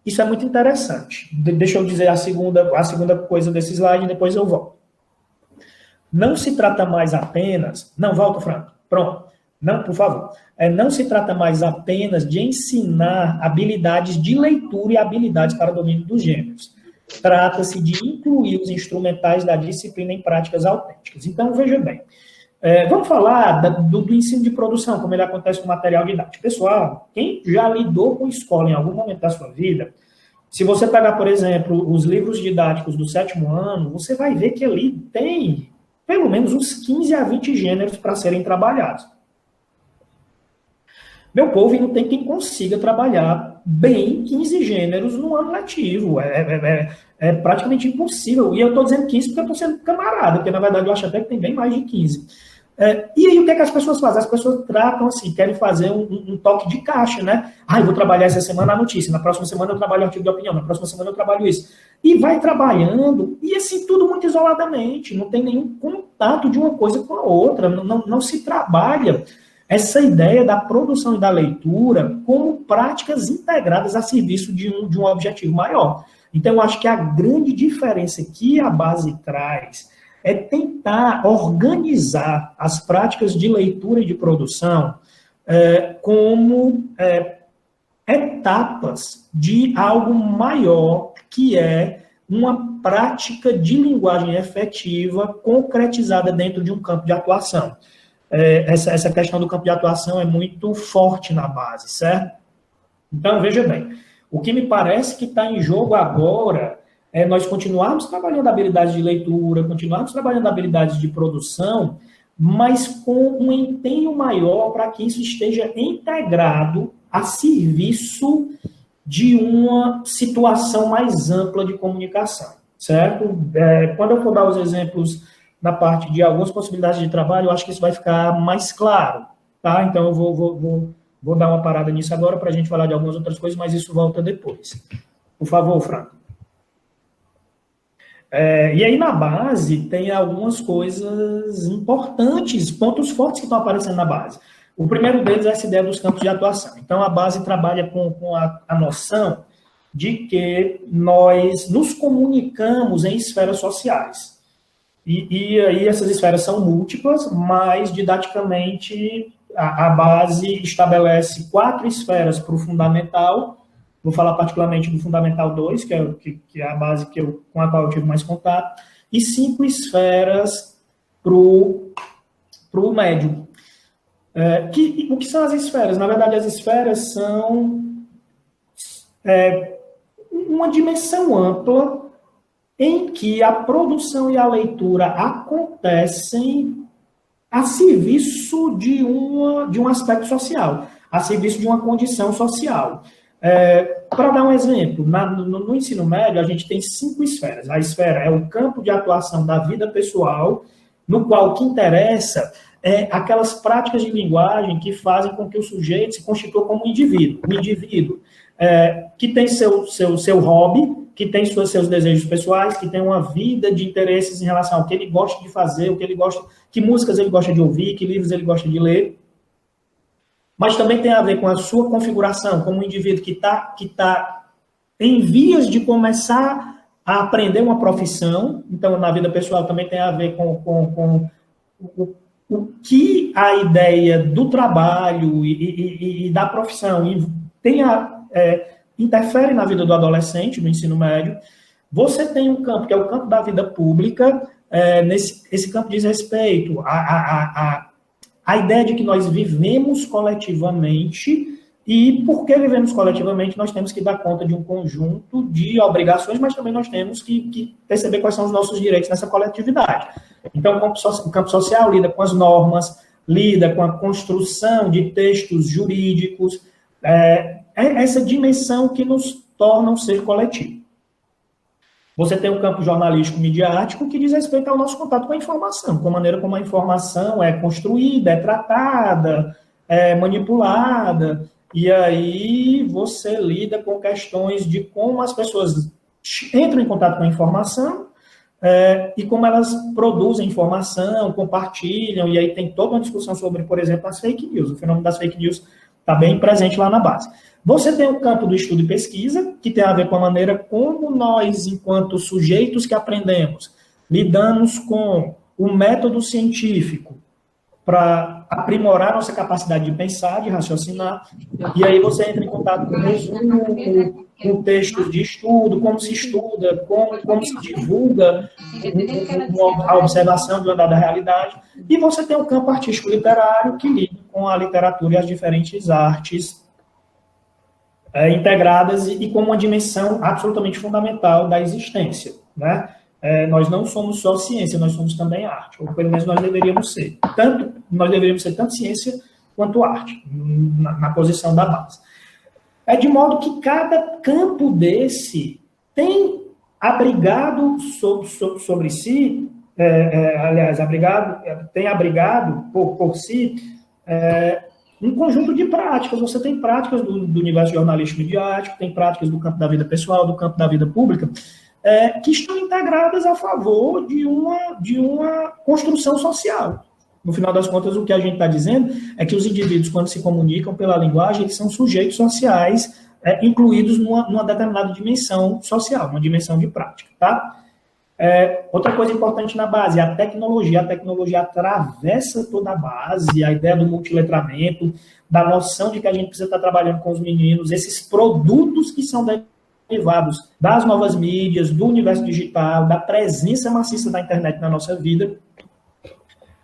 Isso é muito interessante. Deixa eu dizer a segunda coisa desse slide, e depois eu volto. Não se trata mais apenas... Não, volta, Franco. Pronto. Não, por favor. Não se trata mais apenas de ensinar habilidades de leitura e habilidades para domínio dos gêneros. Trata-se de incluir os instrumentais da disciplina em práticas autênticas. Então, veja bem. Vamos falar do ensino de produção, como ele acontece com material didático. Pessoal, quem já lidou com escola em algum momento da sua vida, se você pegar, por exemplo, os livros didáticos do 7º ano, você vai ver que ali tem pelo menos uns 15 a 20 gêneros para serem trabalhados. Meu povo, não tem quem consiga trabalhar bem 15 gêneros no ano letivo. É praticamente impossível. E eu estou dizendo 15 porque eu estou sendo camarada, porque na verdade eu acho até que tem bem mais de 15. E aí o que é que as pessoas fazem? As pessoas tratam assim, querem fazer um toque de caixa, né? Eu vou trabalhar essa semana a notícia, na próxima semana eu trabalho o artigo de opinião, na próxima semana eu trabalho isso. E vai trabalhando, e assim, tudo muito isoladamente, não tem nenhum contato de uma coisa com a outra, não se trabalha essa ideia da produção e da leitura como práticas integradas a serviço de um objetivo maior. Então, eu acho que a grande diferença que a base traz é tentar organizar as práticas de leitura e de produção como etapas de algo maior, que é uma prática de linguagem efetiva concretizada dentro de um campo de atuação. Essa questão do campo de atuação é muito forte na base, certo? Então, veja bem, o que me parece que está em jogo agora é nós continuarmos trabalhando habilidades de leitura, continuarmos trabalhando habilidades de produção, mas com um empenho maior para que isso esteja integrado a serviço de uma situação mais ampla de comunicação, certo? Quando eu for dar os exemplos na parte de algumas possibilidades de trabalho, eu acho que isso vai ficar mais claro, tá? Então, eu vou dar uma parada nisso agora para a gente falar de algumas outras coisas, mas isso volta depois. Por favor, Franco. E aí, na base, tem algumas coisas importantes, pontos fortes que estão aparecendo na base. O primeiro deles é essa ideia dos campos de atuação. Então, a base trabalha com a noção de que nós nos comunicamos em esferas sociais. E aí essas esferas são múltiplas, mas didaticamente a base estabelece 4 esferas para o fundamental vou falar particularmente do Fundamental 2, que é a base com a qual eu tive mais contato, e 5 esferas para o médio. O que são as esferas? Na verdade, as esferas são uma dimensão ampla em que a produção e a leitura acontecem a serviço de um aspecto social, a serviço de uma condição social. Para dar um exemplo, no ensino médio, a gente tem 5 esferas. A esfera é o campo de atuação da vida pessoal, no qual o que interessa é aquelas práticas de linguagem que fazem com que o sujeito se constitua como um indivíduo. Um indivíduo que tem seu hobby, que tem seus desejos pessoais, que tem uma vida de interesses em relação ao que ele gosta de fazer, o que ele gosta, que músicas ele gosta de ouvir, que livros ele gosta de ler. Mas também tem a ver com a sua configuração como um indivíduo que tá em vias de começar a aprender uma profissão. Então, na vida pessoal também tem a ver com o que a ideia do trabalho e da profissão interfere na vida do adolescente, no ensino médio. Você tem um campo, que é o campo da vida pública. Esse campo diz respeito à ideia de que nós vivemos coletivamente, e porque vivemos coletivamente, nós temos que dar conta de um conjunto de obrigações, mas também nós temos que perceber quais são os nossos direitos nessa coletividade. Então, o campo social lida com as normas, lida com a construção de textos jurídicos, essa dimensão que nos torna um ser coletivo. Você tem o campo jornalístico midiático, que diz respeito ao nosso contato com a informação, com a maneira como a informação é construída, é tratada, é manipulada, e aí você lida com questões de como as pessoas entram em contato com a informação e como elas produzem informação, compartilham, e aí tem toda uma discussão sobre, por exemplo, as fake news. O fenômeno das fake news está bem presente lá na base. Você tem o campo do estudo e pesquisa, que tem a ver com a maneira como nós, enquanto sujeitos que aprendemos, lidamos com o método científico para aprimorar nossa capacidade de pensar, de raciocinar, e aí você entra em contato com resumo, com textos de estudo, como se estuda, como se divulga a observação de uma dada realidade, e você tem o campo artístico literário, que lida com a literatura e as diferentes artes integradas e com uma dimensão absolutamente fundamental da existência, né? Nós não somos só ciência, nós somos também arte, ou pelo menos nós deveríamos ser. Nós deveríamos ser tanto ciência quanto arte, na posição da base. De modo que cada campo desse tem abrigado sobre si, tem abrigado por si um conjunto de práticas. Você tem práticas do universo jornalístico midiático, tem práticas do campo da vida pessoal, do campo da vida pública, que estão integradas a favor de uma construção social. No final das contas, o que a gente está dizendo é que os indivíduos, quando se comunicam pela linguagem, eles são sujeitos sociais incluídos numa determinada dimensão social, uma dimensão de prática, tá? Outra coisa importante na base é a tecnologia. A tecnologia atravessa toda a base, a ideia do multiletramento, da noção de que a gente precisa estar trabalhando com os meninos, esses produtos que são derivados das novas mídias, do universo digital, da presença maciça da internet na nossa vida.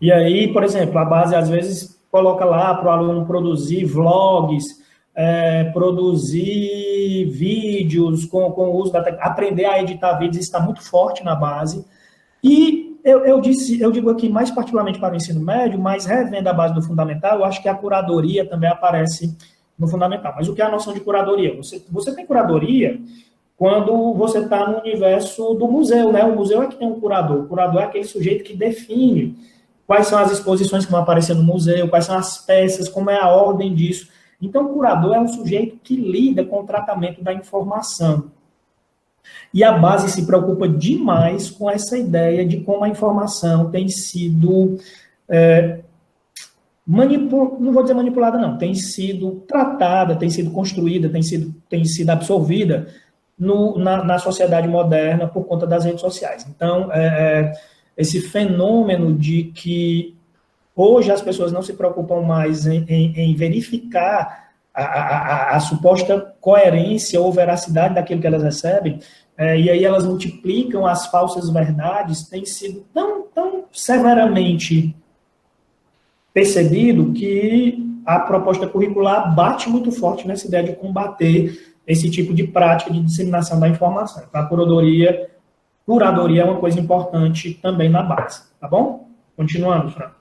E aí, por exemplo, a base às vezes coloca lá para o aluno produzir vlogs, produzir vídeos com o uso da tecnologia, aprender a editar vídeos, isso está muito forte na base. E eu digo aqui mais particularmente para o ensino médio, mas revendo a base do fundamental, eu acho que a curadoria também aparece no fundamental. Mas o que é a noção de curadoria? Você tem curadoria quando você está no universo do museu, né? O museu é que tem um curador. O curador é aquele sujeito que define quais são as exposições que vão aparecer no museu, quais são as peças, como é a ordem disso. Então, o curador é um sujeito que lida com o tratamento da informação. E a base se preocupa demais com essa ideia de como a informação tem sido não vou dizer manipulada, não, tem sido tratada, tem sido construída, tem sido absorvida na sociedade moderna por conta das redes sociais. Então, esse fenômeno de que hoje as pessoas não se preocupam mais em verificar a suposta coerência ou veracidade daquilo que elas recebem, e aí elas multiplicam as falsas verdades, tem sido tão severamente percebido que a proposta curricular bate muito forte nessa ideia de combater esse tipo de prática de disseminação da informação. Então, a curadoria é uma coisa importante também na base, tá bom? Continuando, Fran.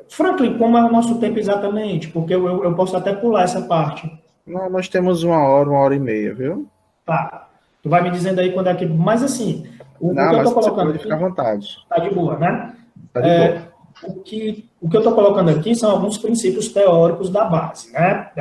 Franklin, como é o nosso tempo exatamente? Porque eu posso até pular essa parte. Não, nós temos 1 hora e meia, viu? Tá. Tu vai me dizendo aí quando é que... Mas assim, o que eu tô colocando aqui... Fica à vontade. Tá de boa, né? Tá de boa. O que eu estou colocando aqui são alguns princípios teóricos da base, né?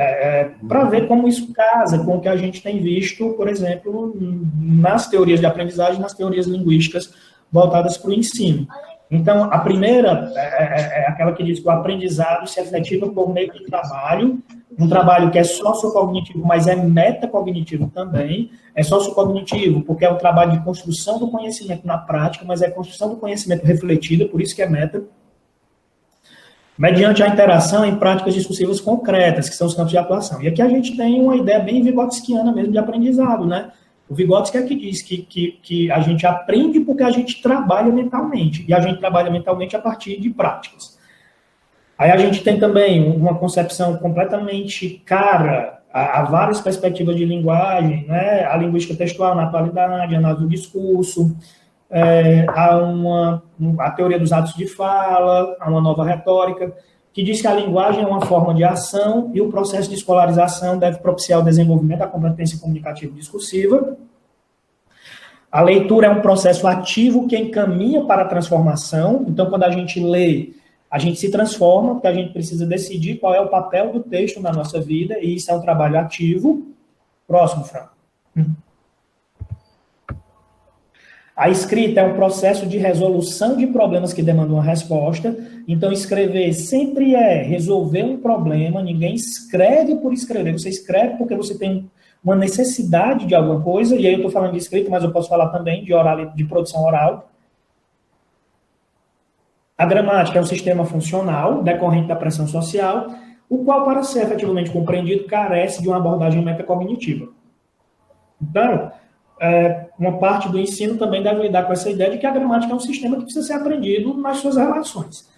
Para ver como isso casa com o que a gente tem visto, por exemplo, nas teorias de aprendizagem, nas teorias linguísticas voltadas para o ensino. Então, a primeira é aquela que diz que o aprendizado se efetiva por meio de trabalho, um trabalho que é sociocognitivo, mas é metacognitivo também. É sociocognitivo porque é um trabalho de construção do conhecimento na prática, mas é construção do conhecimento refletida, por isso que é meta. Mediante a interação em práticas discursivas concretas, que são os campos de atuação. E aqui a gente tem uma ideia bem vygotskiana mesmo de aprendizado, né? O Vygotsky é que diz que a gente aprende porque a gente trabalha mentalmente, e a gente trabalha mentalmente a partir de práticas. Aí a gente tem também uma concepção completamente cara a várias perspectivas de linguagem, né? A linguística textual na atualidade, a análise do discurso, a teoria dos atos de fala, há uma nova retórica, que diz que a linguagem é uma forma de ação e o processo de escolarização deve propiciar o desenvolvimento da competência comunicativa e discursiva. A leitura é um processo ativo que encaminha para a transformação. Então, quando a gente lê, a gente se transforma, porque a gente precisa decidir qual é o papel do texto na nossa vida, e isso é um trabalho ativo. Próximo, Fran. A escrita é um processo de resolução de problemas que demandam uma resposta. Então, escrever sempre é resolver um problema. Ninguém escreve por escrever. Você escreve porque você tem uma necessidade de alguma coisa. E aí eu estou falando de escrita, mas eu posso falar também de produção oral. A gramática é um sistema funcional decorrente da pressão social, o qual, para ser efetivamente compreendido, carece de uma abordagem metacognitiva. Então, uma parte do ensino também deve lidar com essa ideia de que a gramática é um sistema que precisa ser aprendido nas suas relações.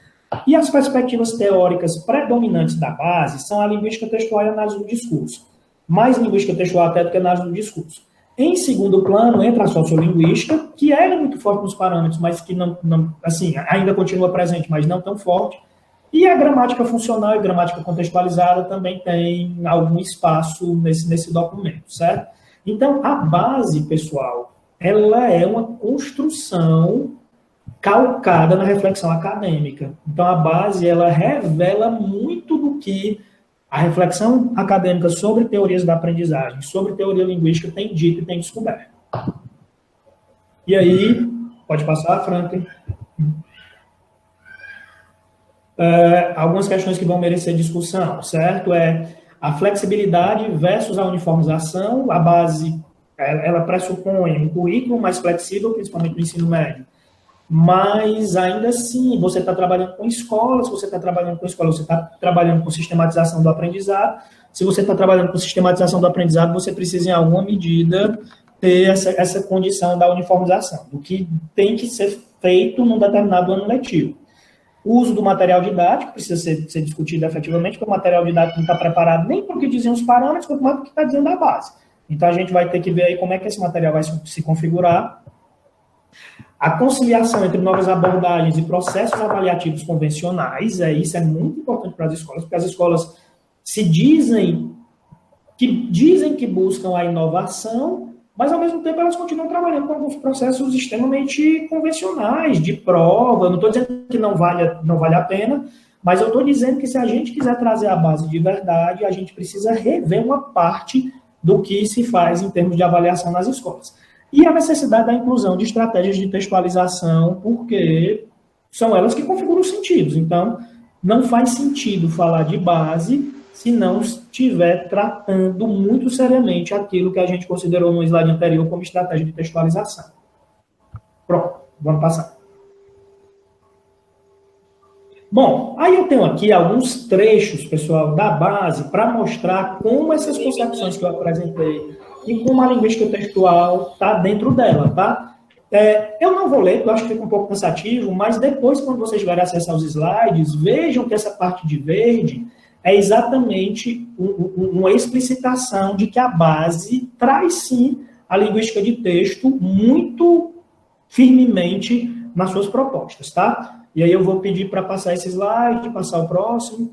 E as perspectivas teóricas predominantes da base são a linguística textual e a análise do discurso. Mais linguística textual até do que a análise do discurso. Em segundo plano, entra a sociolinguística, que é muito forte nos parâmetros, mas que não assim, ainda continua presente, mas não tão forte. E a gramática funcional e gramática contextualizada também tem algum espaço nesse documento, certo? Então, a base, pessoal, ela é uma construção calcada na reflexão acadêmica. Então, a base, ela revela muito do que a reflexão acadêmica sobre teorias da aprendizagem, sobre teoria linguística, tem dito e tem descoberto. E aí, pode passar, Franklin. Algumas questões que vão merecer discussão, certo? A flexibilidade versus a uniformização. A base, ela pressupõe um currículo mais flexível, principalmente no ensino médio. Mas, ainda assim, você está trabalhando com escolas, você está trabalhando com sistematização do aprendizado. Se você está trabalhando com sistematização do aprendizado, você precisa, em alguma medida, ter essa condição da uniformização, do que tem que ser feito num determinado ano letivo. O uso do material didático precisa ser discutido efetivamente, porque o material didático não está preparado nem para o que diziam os parâmetros, quanto mais para o que está dizendo a base. Então, a gente vai ter que ver aí como é que esse material vai se configurar. A conciliação entre novas abordagens e processos avaliativos convencionais, isso é muito importante para as escolas, porque as escolas dizem que buscam a inovação, mas, ao mesmo tempo, elas continuam trabalhando com alguns processos extremamente convencionais, de prova. Eu não estou dizendo que não vale a pena, mas eu estou dizendo que, se a gente quiser trazer a base de verdade, a gente precisa rever uma parte do que se faz em termos de avaliação nas escolas. E a necessidade da inclusão de estratégias de textualização, porque são elas que configuram os sentidos. Então, não faz sentido falar de base se não estiver tratando muito seriamente aquilo que a gente considerou no slide anterior como estratégia de textualização. Pronto, vamos passar. Bom, aí eu tenho aqui alguns trechos, pessoal, da base para mostrar como essas concepções que eu apresentei e como a linguística textual está dentro dela, tá? Eu não vou ler, porque eu acho que fica um pouco cansativo, mas depois, quando vocês tiverem acesso aos slides, vejam que essa parte de verde é exatamente uma explicitação de que a base traz, sim, a linguística de texto muito firmemente nas suas propostas, tá? E aí eu vou pedir para passar esse slide, passar o próximo.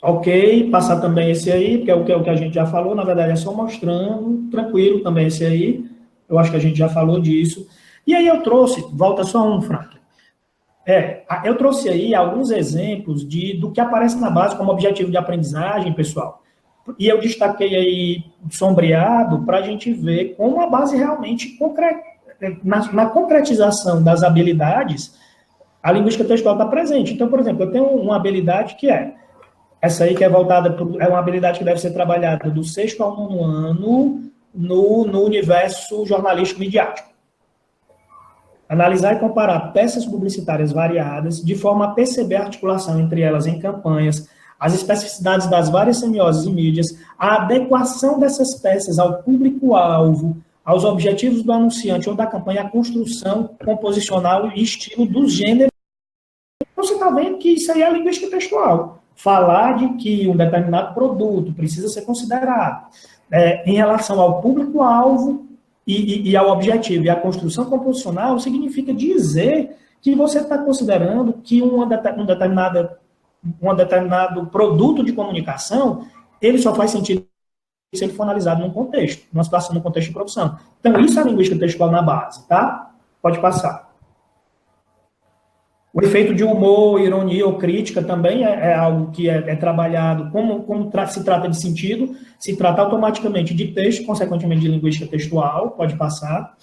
Ok, passar também esse aí, porque é o que a gente já falou, na verdade é só mostrando, tranquilo também esse aí, eu acho que a gente já falou disso. E aí eu trouxe, volta só um, Franklin. Eu trouxe aí alguns exemplos do que aparece na base como objetivo de aprendizagem, pessoal. E eu destaquei aí sombreado para a gente ver como a base realmente na concretização das habilidades, a linguística textual está presente. Então, por exemplo, eu tenho uma habilidade que essa aí que é voltada, é uma habilidade que deve ser trabalhada do 6º ao 9º ano no universo jornalístico midiático. Analisar e comparar peças publicitárias variadas, de forma a perceber a articulação entre elas em campanhas, as especificidades das várias semioses e mídias, a adequação dessas peças ao público-alvo, aos objetivos do anunciante ou da campanha, a construção composicional e estilo dos gêneros. Então, você está vendo que isso aí é a linguística textual. Falar de que um determinado produto precisa ser considerado em relação ao público-alvo e ao objetivo e à construção composicional significa dizer que você está considerando que um determinado produto de comunicação ele só faz sentido se ele for analisado num contexto, numa situação, num contexto de produção. Então, isso é a linguística textual na base, tá? Pode passar. O efeito de humor, ironia ou crítica também é algo que é trabalhado como se trata de sentido, se trata automaticamente de texto, consequentemente de linguística textual, pode passar.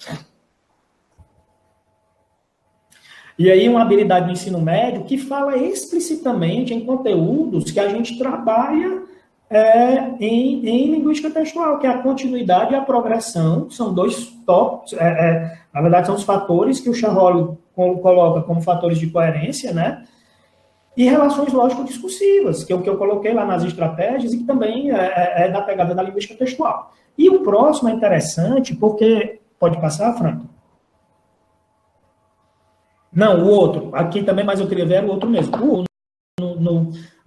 E aí uma habilidade do ensino médio que fala explicitamente em conteúdos que a gente trabalha em linguística textual, que é a continuidade e a progressão, são dois tópicos, na verdade são os fatores que o Charolles coloca como fatores de coerência, né? E relações lógico-discursivas, que é o que eu coloquei lá nas estratégias e que também é da pegada da linguística textual. E o próximo é interessante porque... Pode passar, Franco? Não, o outro. Aqui também, mas eu queria ver o outro mesmo.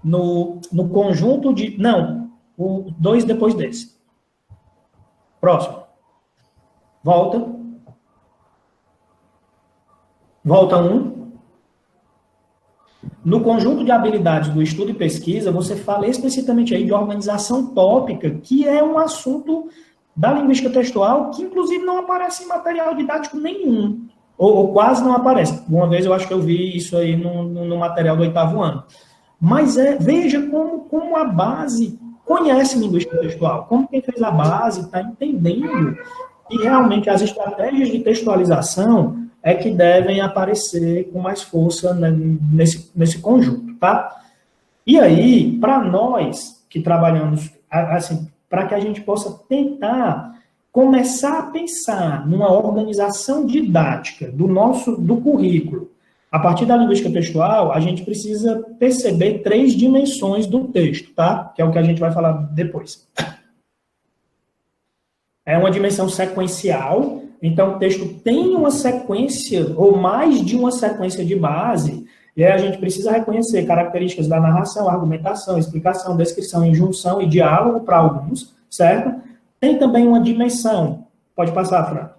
No conjunto de... Não, o 2 depois desse. Próximo. Volta. Volta 1. No conjunto de habilidades do estudo e pesquisa, você fala explicitamente aí de organização tópica, que é um assunto da linguística textual que, inclusive, não aparece em material didático nenhum. Ou quase não aparece. Uma vez eu acho que eu vi isso aí no material do 8º ano. Mas veja como a base conhece linguística textual, como quem fez a base está entendendo que realmente as estratégias de textualização é que devem aparecer com mais força nesse conjunto, tá? E aí, para nós que trabalhamos, assim, para que a gente possa tentar começar a pensar numa organização didática do currículo, a partir da linguística textual, a gente precisa perceber 3 dimensões do texto, tá? Que é o que a gente vai falar depois. É uma dimensão sequencial, então o texto tem uma sequência, ou mais de uma sequência de base, e aí a gente precisa reconhecer características da narração, argumentação, explicação, descrição, injunção e diálogo para alguns, certo? Tem também uma dimensão, pode passar, Fran,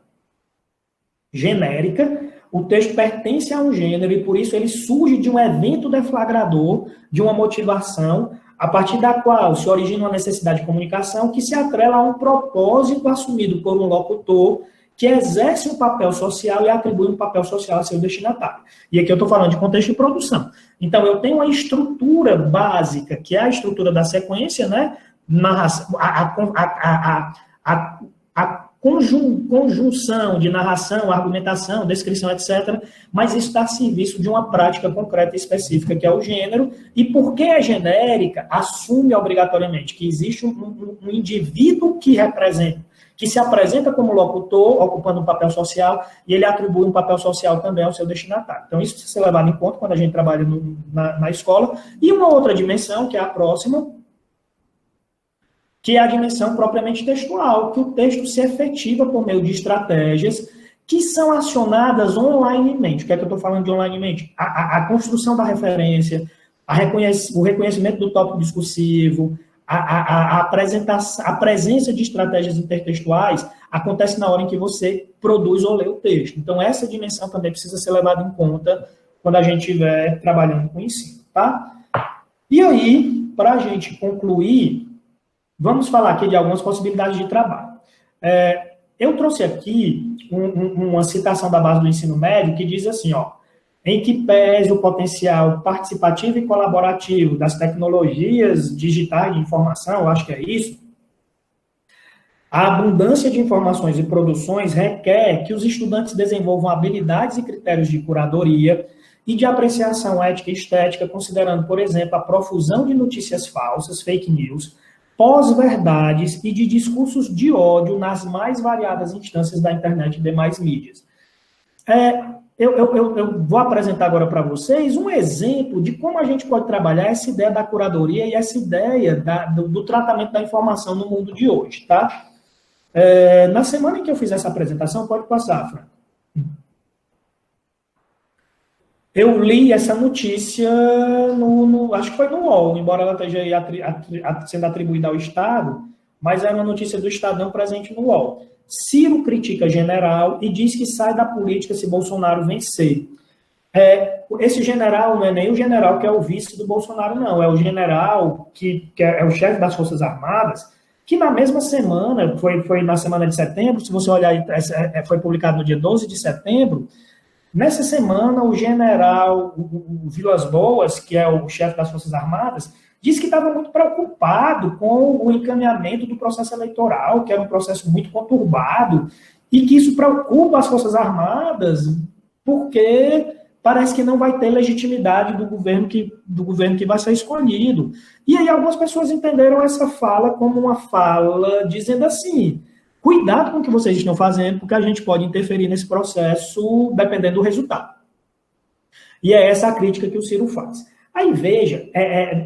genérica. O texto pertence a um gênero e, por isso, ele surge de um evento deflagrador, de uma motivação, a partir da qual se origina uma necessidade de comunicação que se atrela a um propósito assumido por um locutor que exerce um papel social e atribui um papel social a seu destinatário. E aqui eu estou falando de contexto de produção. Então, eu tenho uma estrutura básica, que é a estrutura da sequência, né? A conjunção de narração, argumentação, descrição, etc., mas isso está a serviço de uma prática concreta e específica, que é o gênero, e porque é genérica, assume obrigatoriamente que existe um indivíduo que representa, que se apresenta como locutor, ocupando um papel social, e ele atribui um papel social também ao seu destinatário. Então, isso precisa ser levado em conta quando a gente trabalha na escola. E uma outra dimensão, que é a próxima, que é a dimensão propriamente textual, que o texto se efetiva por meio de estratégias que são acionadas onlinemente. O que é que eu estou falando de onlinemente? A construção da referência, o reconhecimento do tópico discursivo, a apresentação, a presença de estratégias intertextuais acontece na hora em que você produz ou lê o texto. Então, essa dimensão também precisa ser levada em conta quando a gente estiver trabalhando com o ensino, tá? E aí, para a gente concluir, vamos falar aqui de algumas possibilidades de trabalho. Eu trouxe aqui uma citação da base do ensino médio que diz assim, ó, em que pese o potencial participativo e colaborativo das tecnologias digitais de informação, eu acho que é isso, a abundância de informações e produções requer que os estudantes desenvolvam habilidades e critérios de curadoria e de apreciação ética e estética, considerando, por exemplo, a profusão de notícias falsas, fake news, pós-verdades e de discursos de ódio nas mais variadas instâncias da internet e demais mídias. Eu vou apresentar agora para vocês um exemplo de como a gente pode trabalhar essa ideia da curadoria e essa ideia do tratamento da informação no mundo de hoje, tá? Na semana em que eu fiz essa apresentação, pode passar, Fran. Eu li essa notícia, acho que foi no UOL, embora ela esteja sendo atribuída ao Estado, mas era uma notícia do Estadão presente no UOL. Ciro critica general e diz que sai da política se Bolsonaro vencer. Esse general não é nem o general que é o vice do Bolsonaro, não. É o general que é o chefe das Forças Armadas, que na mesma semana, foi na semana de setembro, se você olhar, foi publicado no dia 12 de setembro, nessa semana o general o Vilas Boas, que é o chefe das Forças Armadas, disse que estava muito preocupado com o encaminhamento do processo eleitoral, que era um processo muito conturbado, e que isso preocupa as Forças Armadas, porque parece que não vai ter legitimidade do governo que vai ser escolhido. E aí algumas pessoas entenderam essa fala como uma fala dizendo assim, cuidado com o que vocês estão fazendo, porque a gente pode interferir nesse processo dependendo do resultado. E é essa a crítica que o Ciro faz. Aí, veja,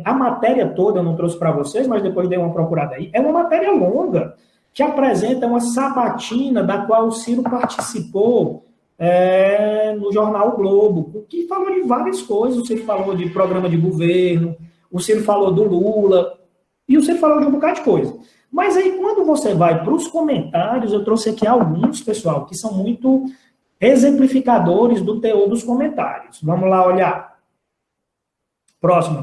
a matéria toda eu não trouxe para vocês, mas depois dei uma procurada aí. É uma matéria longa, que apresenta uma sabatina da qual o Ciro participou no jornal o Globo, que falou de várias coisas. O Ciro falou de programa de governo, o Ciro falou do Lula, e o Ciro falou de um bocado de coisa. Mas aí, quando você vai para os comentários, eu trouxe aqui alguns, pessoal, que são muito exemplificadores do teor dos comentários. Vamos lá olhar. Próximo.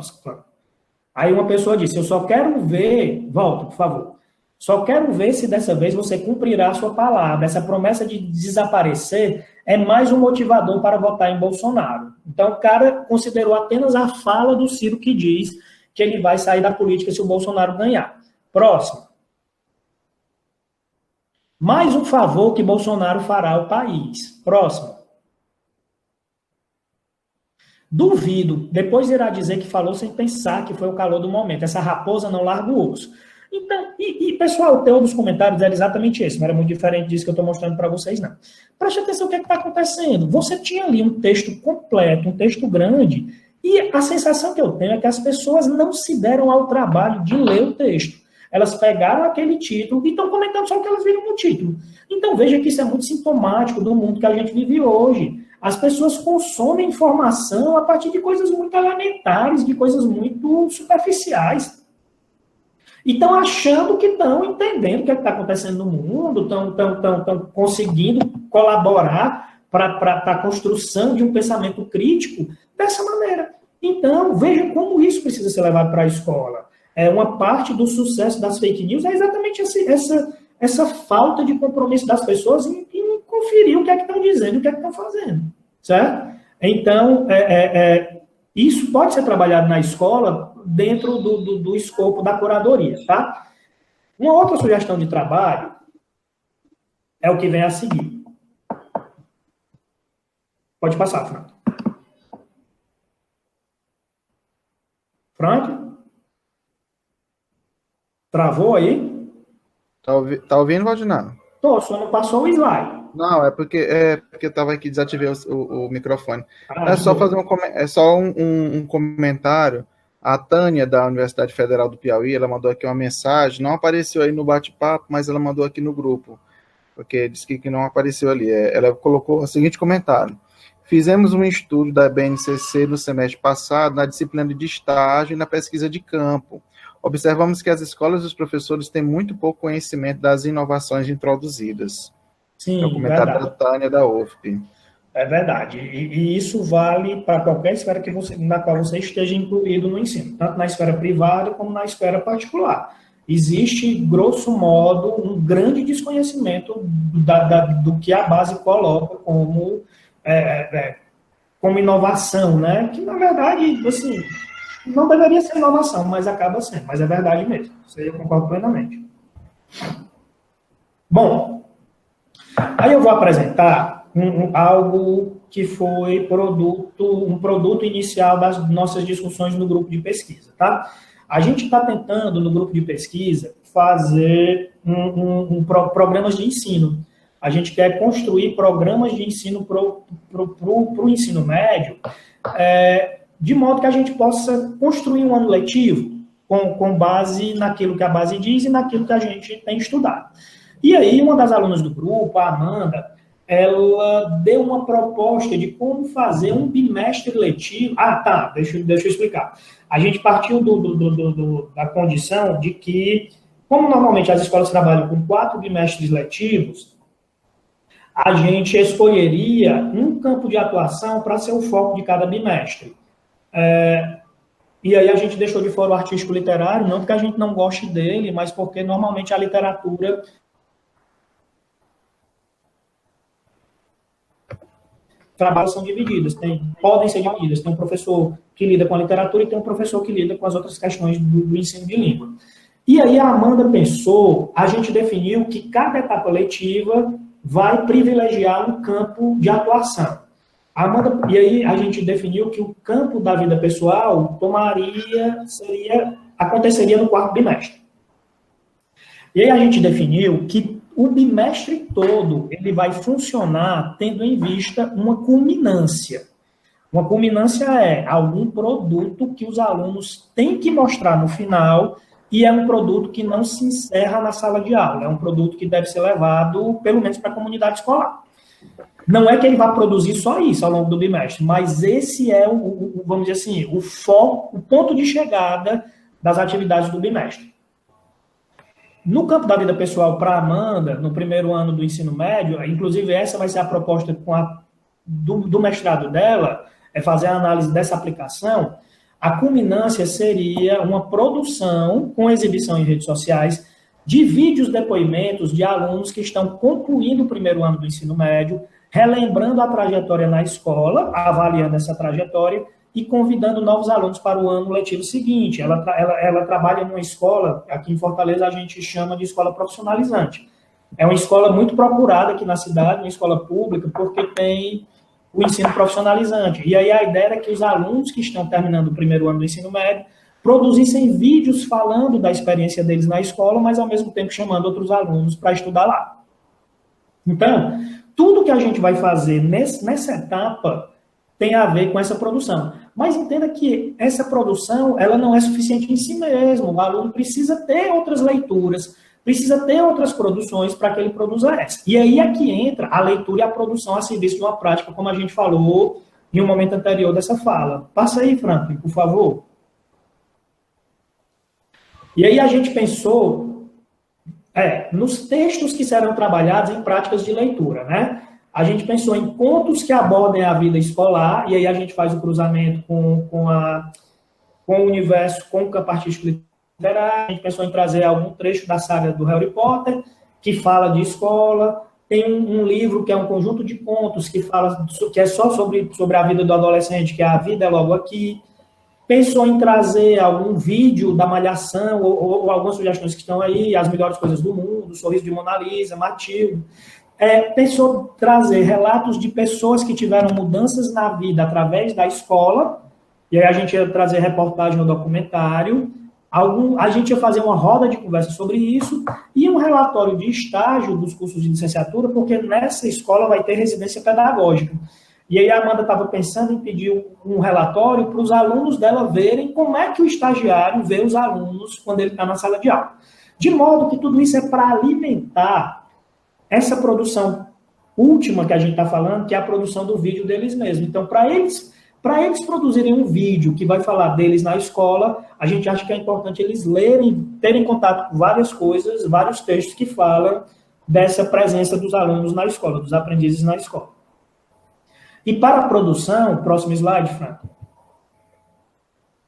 Aí uma pessoa disse, eu só quero ver, volta, por favor, só quero ver se dessa vez você cumprirá a sua palavra. Essa promessa de desaparecer é mais um motivador para votar em Bolsonaro. Então, o cara considerou apenas a fala do Ciro que diz que ele vai sair da política se o Bolsonaro ganhar. Próximo. Mais um favor que Bolsonaro fará ao país. Próximo. Duvido, depois irá dizer que falou sem pensar que foi o calor do momento. Essa raposa não larga o osso. Então, pessoal, o teor dos comentários era exatamente esse, não era muito diferente disso que eu estou mostrando para vocês, não. Preste atenção o que está acontecendo. Você tinha ali um texto completo, um texto grande, e a sensação que eu tenho é que as pessoas não se deram ao trabalho de ler o texto. Elas pegaram aquele título e estão comentando só o que elas viram no título. Então, veja que isso é muito sintomático do mundo que a gente vive hoje. As pessoas consomem informação a partir de coisas muito elementares, de coisas muito superficiais. E estão achando que estão entendendo o que está acontecendo no mundo, estão conseguindo colaborar para a construção de um pensamento crítico dessa maneira. Então, veja como isso precisa ser levado para a escola. Uma parte do sucesso das fake news é exatamente essa falta de compromisso das pessoas em conferir o que é que estão dizendo e o que é que estão fazendo, certo? Então, isso pode ser trabalhado na escola dentro do escopo da curadoria, tá? Uma outra sugestão de trabalho é o que vem a seguir. Pode passar, Frank. Frank? Travou aí? Tá ouvindo, Valdinado? Tô, só não passou o slide. Não, é porque eu estava aqui, desativei o microfone. Ah, É de só boa. fazer é só um comentário. A Tânia, da Universidade Federal do Piauí, ela mandou aqui uma mensagem, não apareceu aí no bate-papo, mas ela mandou aqui no grupo, porque disse que não apareceu ali. Ela colocou o seguinte comentário: fizemos um estudo da BNCC no semestre passado, na disciplina de estágio e na pesquisa de campo. Observamos que as escolas e os professores têm muito pouco conhecimento das inovações introduzidas. É o Sim, comentário da verdade. Tânia, da UFP. É verdade. E isso vale para qualquer esfera na qual você esteja incluído no ensino, tanto na esfera privada como na esfera particular. Existe, grosso modo, um grande desconhecimento do que a base coloca como inovação, né? Que, na verdade, assim, não deveria ser inovação, mas acaba sendo. Mas é verdade mesmo. Isso aí eu concordo plenamente. Bom, aí eu vou apresentar algo que foi um produto inicial das nossas discussões no grupo de pesquisa, tá? A gente está tentando, no grupo de pesquisa, fazer programas de ensino. A gente quer construir programas de ensino para o ensino médio, de modo que a gente possa construir um ano letivo com base naquilo que a base diz e naquilo que a gente tem estudado. E aí, uma das alunas do grupo, a Amanda, ela deu uma proposta de como fazer um bimestre letivo. Ah, tá, deixa eu explicar. A gente partiu da condição de que, como normalmente as escolas trabalham com 4 bimestres letivos, a gente escolheria um campo de atuação para ser o foco de cada bimestre. E aí a gente deixou de fora o artístico literário, não porque a gente não goste dele, mas porque normalmente a literatura trabalhos são divididos, podem ser divididos. Tem um professor que lida com a literatura e tem um professor que lida com as outras questões do ensino de língua. E aí a Amanda pensou, a gente definiu que cada etapa letiva vai privilegiar um campo de atuação. E aí a gente definiu que o campo da vida pessoal aconteceria no 4º bimestre. E aí a gente definiu que o bimestre todo ele vai funcionar tendo em vista uma culminância. Uma culminância é algum produto que os alunos têm que mostrar no final e é um produto que não se encerra na sala de aula. É um produto que deve ser levado, pelo menos, para a comunidade escolar. Não é que ele vai produzir só isso ao longo do bimestre, mas esse é, vamos dizer assim, o foco, o ponto de chegada das atividades do bimestre. No campo da vida pessoal, para a Amanda, no primeiro ano do ensino médio, inclusive essa vai ser a proposta do mestrado dela, é fazer a análise dessa aplicação. A culminância seria uma produção com exibição em redes sociais de vídeos, depoimentos de alunos que estão concluindo o primeiro ano do ensino médio, relembrando a trajetória na escola, avaliando essa trajetória e convidando novos alunos para o ano letivo seguinte. Ela trabalha numa escola, aqui em Fortaleza a gente chama de escola profissionalizante. É uma escola muito procurada aqui na cidade, uma escola pública, porque tem o ensino profissionalizante. E aí a ideia era que os alunos que estão terminando o primeiro ano do ensino médio produzissem vídeos falando da experiência deles na escola, mas ao mesmo tempo chamando outros alunos para estudar lá. Então, tudo que a gente vai fazer nessa etapa tem a ver com essa produção. Mas entenda que essa produção, ela não é suficiente em si mesmo. O aluno precisa ter outras leituras, precisa ter outras produções para que ele produza essa. E aí é que entra a leitura e a produção a serviço de uma prática, como a gente falou em um momento anterior dessa fala. Passa aí, Franklin, por favor. E aí a gente pensou nos textos que serão trabalhados em práticas de leitura, né? A gente pensou em contos que abordem a vida escolar, e aí a gente faz o cruzamento com o universo, com o campo artístico literário. A gente pensou em trazer algum trecho da saga do Harry Potter, que fala de escola. Tem um livro que é um conjunto de contos que é só sobre a vida do adolescente, que é A Vida é Logo Aqui. Pensou em trazer algum vídeo da Malhação, ou algumas sugestões que estão aí, As Melhores Coisas do Mundo, Sorriso de Mona Lisa, Matilde. Pensou em trazer relatos de pessoas que tiveram mudanças na vida através da escola, e aí a gente ia trazer reportagem no documentário, A gente ia fazer uma roda de conversa sobre isso e um relatório de estágio dos cursos de licenciatura, porque nessa escola vai ter residência pedagógica. E aí a Amanda estava pensando em pedir um relatório para os alunos dela verem como é que o estagiário vê os alunos quando ele está na sala de aula. De modo que tudo isso é para alimentar essa produção última que a gente está falando, que é a produção do vídeo deles mesmos. Então, para eles produzirem um vídeo que vai falar deles na escola, a gente acha que é importante eles lerem, terem contato com várias coisas, vários textos que falam dessa presença dos alunos na escola, dos aprendizes na escola. E para a produção, próximo slide, Franco,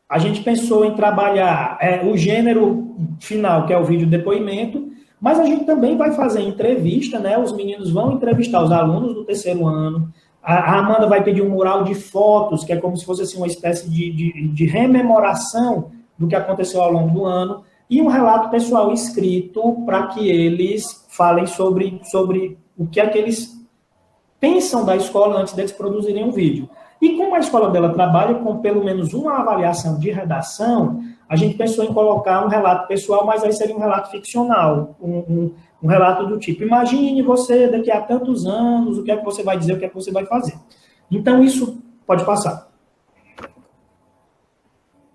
a gente pensou em trabalhar o gênero final, que é o vídeo depoimento, mas a gente também vai fazer entrevista, né? Os meninos vão entrevistar os alunos do terceiro ano. A Amanda vai pedir um mural de fotos, que é como se fosse assim, uma espécie de rememoração do que aconteceu ao longo do ano, e um relato pessoal escrito para que eles falem sobre o que é que eles pensam da escola antes deles produzirem um vídeo. E como a escola dela trabalha com pelo menos uma avaliação de redação, a gente pensou em colocar um relato pessoal, mas aí seria um relato ficcional, um relato do tipo, imagine você daqui a tantos anos, o que é que você vai dizer, o que é que você vai fazer. Então, isso pode passar.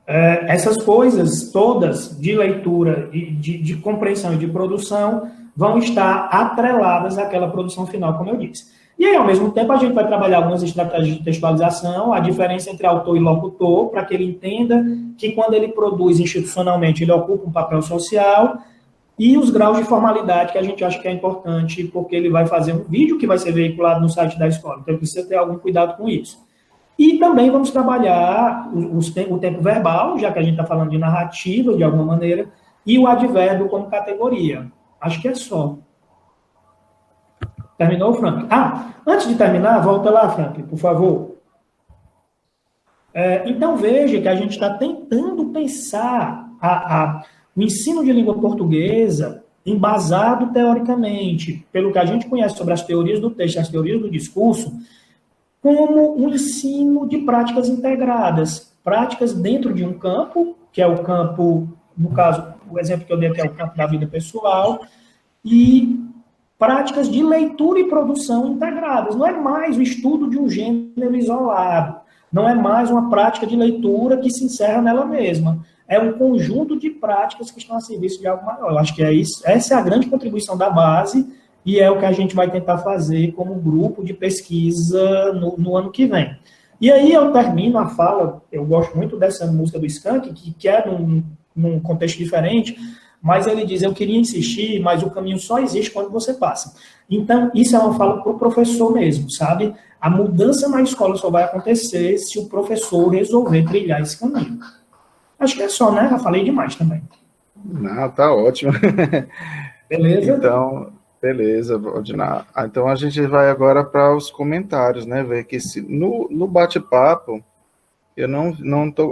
Essas coisas todas de leitura, de compreensão e de produção vão estar atreladas àquela produção final, como eu disse. E aí, ao mesmo tempo, a gente vai trabalhar algumas estratégias de textualização, a diferença entre autor e locutor, para que ele entenda que quando ele produz institucionalmente, ele ocupa um papel social, e os graus de formalidade que a gente acha que é importante, porque ele vai fazer um vídeo que vai ser veiculado no site da escola. Então, precisa ter algum cuidado com isso. E também vamos trabalhar o tempo verbal, já que a gente está falando de narrativa, de alguma maneira, e o advérbio como categoria. Acho que é só. Terminou, Frank? Antes de terminar, volta lá, Frank, por favor. Então, veja que a gente está tentando pensar o ensino de língua portuguesa embasado teoricamente, pelo que a gente conhece sobre as teorias do texto, as teorias do discurso, como um ensino de práticas integradas, práticas dentro de um campo, que é o campo, no caso, o exemplo que eu dei aqui é o campo da vida pessoal, e práticas de leitura e produção integradas. Não é mais o estudo de um gênero isolado, não é mais uma prática de leitura que se encerra nela mesma. É um conjunto de práticas que estão a serviço de algo maior. Eu acho que é isso. Essa é a grande contribuição da base e é o que a gente vai tentar fazer como grupo de pesquisa no ano que vem. E aí eu termino a fala, eu gosto muito dessa música do Skank, que é num contexto diferente, mas ele diz, eu queria insistir, mas o caminho só existe quando você passa. Então, isso é uma fala para o professor mesmo, sabe? A mudança na escola só vai acontecer se o professor resolver trilhar esse caminho. Acho que é só, né? Já falei demais também. Não, tá ótimo. Beleza? Então, beleza, Valdinar. Então, a gente vai agora para os comentários, né? Ver que no bate-papo, eu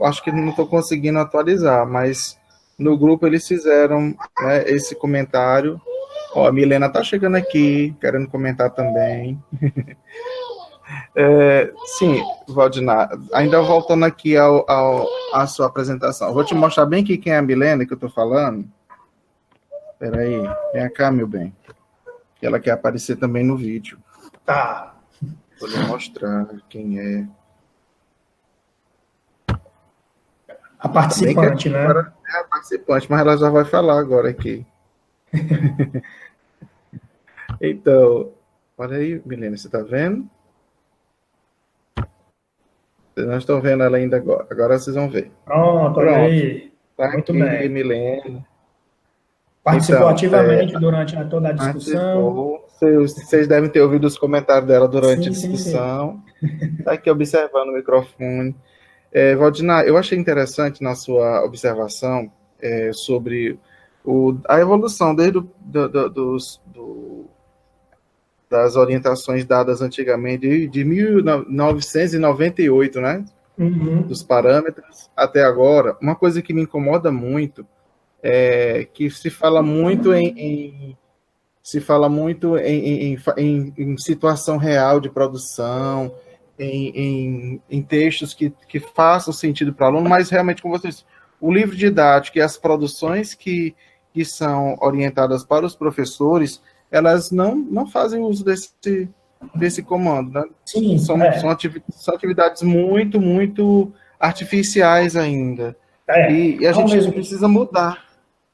acho que não estou conseguindo atualizar, mas no grupo eles fizeram, né, esse comentário. Ó, a Milena tá chegando aqui, querendo comentar também. Sim, Valdinar, ainda voltando aqui à sua apresentação. Eu vou te mostrar bem aqui quem é a Milena que eu tô falando. Espera aí, vem cá, meu bem. Que ela quer aparecer também no vídeo. Tá. Vou lhe mostrar quem é. A participante, né? É a participante, mas ela já vai falar agora aqui. Então, olha aí, Milena, você tá vendo? Vocês não estão vendo ela ainda agora. Agora vocês vão ver. Pronto. Aí. Tá muito aqui, bem. Milena. Participou então, ativamente durante toda a discussão. Vocês devem ter ouvido os comentários dela durante a Sim. discussão. Está aqui observando o microfone. Valdinar, eu achei interessante na sua observação sobre a evolução desde das orientações dadas antigamente, de 1998, né? Uhum. Dos parâmetros até agora. Uma coisa que me incomoda muito é que se fala muito em situação real de produção, em textos que façam sentido para o aluno, mas realmente, como vocês, o livro didático e as produções que são orientadas para os professores, elas não fazem uso desse comando, né? Sim, São atividades muito, muito artificiais ainda. E a gente precisa mudar.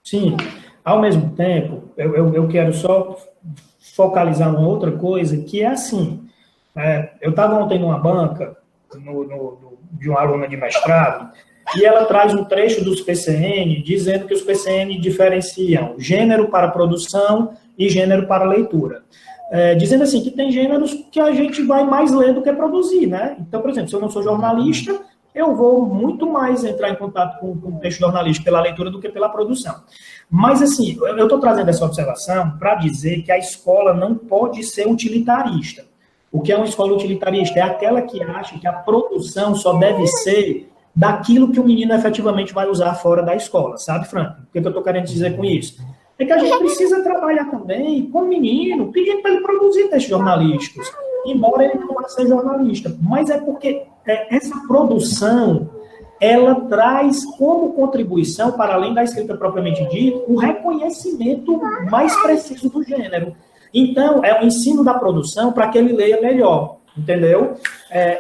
Sim, ao mesmo tempo, eu quero só focalizar uma outra coisa, que é assim, eu estava ontem numa banca de uma aluna de mestrado, e ela traz um trecho dos PCN, dizendo que os PCN diferenciam gênero para produção e gênero para leitura. Dizendo assim, que tem gêneros que a gente vai mais ler do que produzir, né? Então, por exemplo, se eu não sou jornalista, eu vou muito mais entrar em contato com o texto jornalístico pela leitura do que pela produção. Mas, assim, eu estou trazendo essa observação para dizer que a escola não pode ser utilitarista. O que é uma escola utilitarista? É aquela que acha que a produção só deve ser daquilo que o menino efetivamente vai usar fora da escola, sabe, Franco? O que eu estou querendo dizer com isso? É que a gente precisa trabalhar também com o menino, pedindo para ele produzir textos jornalísticos, embora ele não vá ser jornalista. Mas é porque essa produção, ela traz como contribuição, para além da escrita propriamente dita, o reconhecimento mais preciso do gênero. Então, é o ensino da produção para que ele leia melhor, entendeu?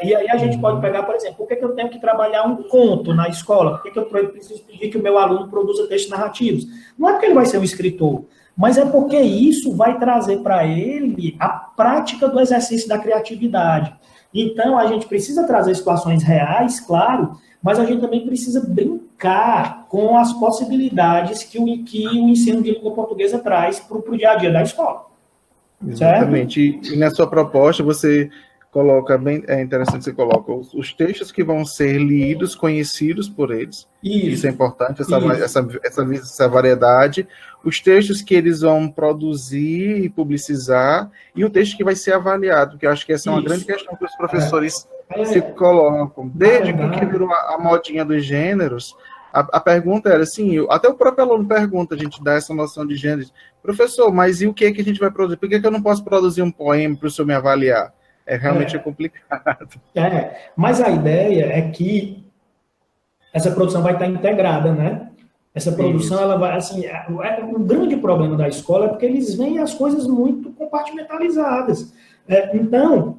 E aí a gente pode pegar, por exemplo, por que eu tenho que trabalhar um conto na escola? Por que eu preciso pedir que o meu aluno produza textos narrativos? Não é porque ele vai ser um escritor, mas é porque isso vai trazer para ele a prática do exercício da criatividade. Então, a gente precisa trazer situações reais, claro, mas a gente também precisa brincar com as possibilidades que o ensino de língua portuguesa traz para o dia a dia da escola. Exatamente. E na sua proposta, você coloca, é interessante, você coloca os textos que vão ser lidos, conhecidos por eles. Isso é importante, essa variedade. Os textos que eles vão produzir e publicizar, e o texto que vai ser avaliado, que eu acho que essa é uma grande questão que os professores se colocam. Desde que virou a modinha dos gêneros, a pergunta era assim, até o próprio aluno pergunta, a gente dá essa noção de gêneros, professor, mas e o que a gente vai produzir? Por que eu não posso produzir um poema para o senhor me avaliar? Realmente complicado. Mas a ideia é que essa produção vai estar integrada, né? Essa produção, ela vai, assim, o grande problema da escola é porque eles veem as coisas muito compartimentalizadas. Então,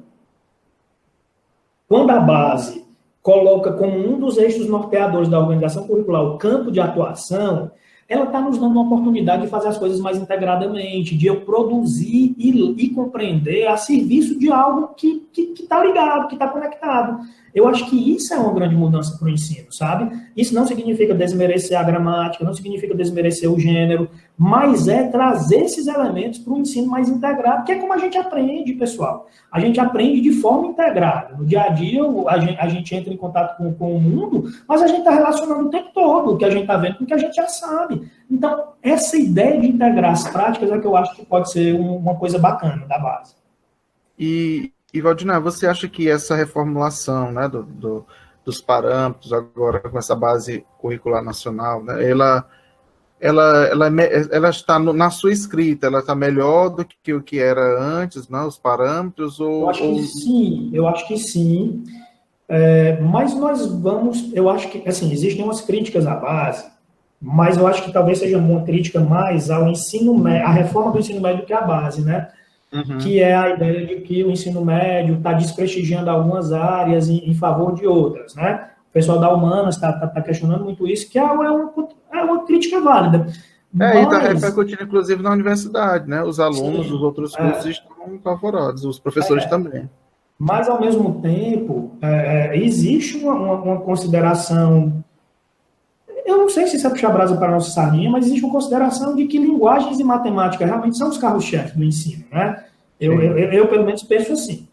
quando a base coloca como um dos eixos norteadores da organização curricular o campo de atuação, ela está nos dando uma oportunidade de fazer as coisas mais integradamente, de eu produzir e compreender a serviço de algo que está ligado, que está conectado. Eu acho que isso é uma grande mudança para o ensino, sabe? Isso não significa desmerecer a gramática, não significa desmerecer o gênero, mas é trazer esses elementos para um ensino mais integrado, que é como a gente aprende, pessoal. A gente aprende de forma integrada. No dia a dia, a gente entra em contato com o mundo, mas a gente está relacionando o tempo todo o que a gente está vendo com o que a gente já sabe. Então, essa ideia de integrar as práticas é que eu acho que pode ser uma coisa bacana da base. E Valdinar, você acha que essa reformulação, né, dos parâmetros agora com essa base curricular nacional, né, ela está na sua escrita, ela está melhor do que o que era antes, né, os parâmetros? Eu acho que sim. Mas eu acho que, assim, existem umas críticas à base, mas eu acho que talvez seja uma crítica mais ao ensino médio, à reforma do ensino médio do que à base, né? Que é a ideia de que o ensino médio está desprestigiando algumas áreas em favor de outras, né? O pessoal da Humanas está questionando muito isso, que é uma crítica válida. E está repercutindo, inclusive, na universidade, né? Os alunos dos outros cursos estão apavorados, os professores também. Mas, ao mesmo tempo, existe uma consideração... Eu não sei se isso é puxar brasa para a nossa sardinha, mas existe uma consideração de que linguagens e matemática realmente são os carros-chefes do ensino, né? Eu, pelo menos, penso assim.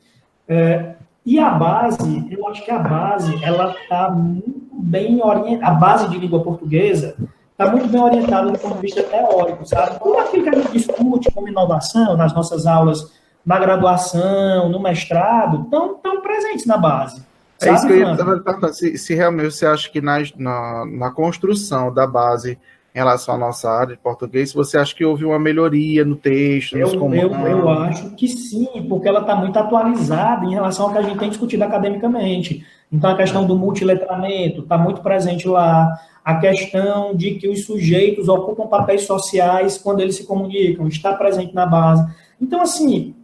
E a base, eu acho que a base, ela está muito bem orientada. A base de língua portuguesa está muito bem orientada do ponto de vista teórico, sabe? Tudo aquilo que a gente discute como inovação nas nossas aulas, na graduação, no mestrado, estão presentes na base. É isso que eu ia perguntar, se realmente você acha que na construção da base em relação à nossa área de português, você acha que houve uma melhoria no texto, nos comandos? Eu acho que sim, porque ela está muito atualizada em relação ao que a gente tem discutido academicamente. Então, a questão do multiletramento está muito presente lá. a questão de que os sujeitos ocupam papéis sociais quando eles se comunicam, está presente na base. Então, assim,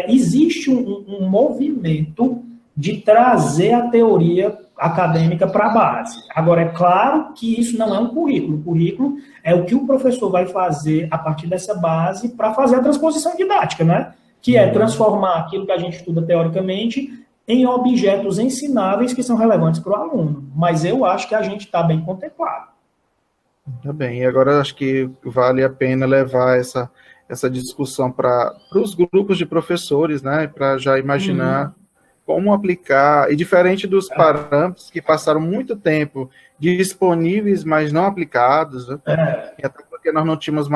existe um movimento de trazer a teoria acadêmica para a base. Agora, é claro que isso não é um currículo. O currículo é o que o professor vai fazer a partir dessa base para fazer a transposição didática, né? Que é transformar aquilo que a gente estuda teoricamente em objetos ensináveis que são relevantes para o aluno. Mas eu acho que a gente está bem contemplado. Tá bem, e agora acho que vale a pena levar essa discussão para os grupos de professores, né? Para já imaginar como aplicar, e diferente dos parâmetros que passaram muito tempo disponíveis, mas não aplicados, né? E até porque nós não tínhamos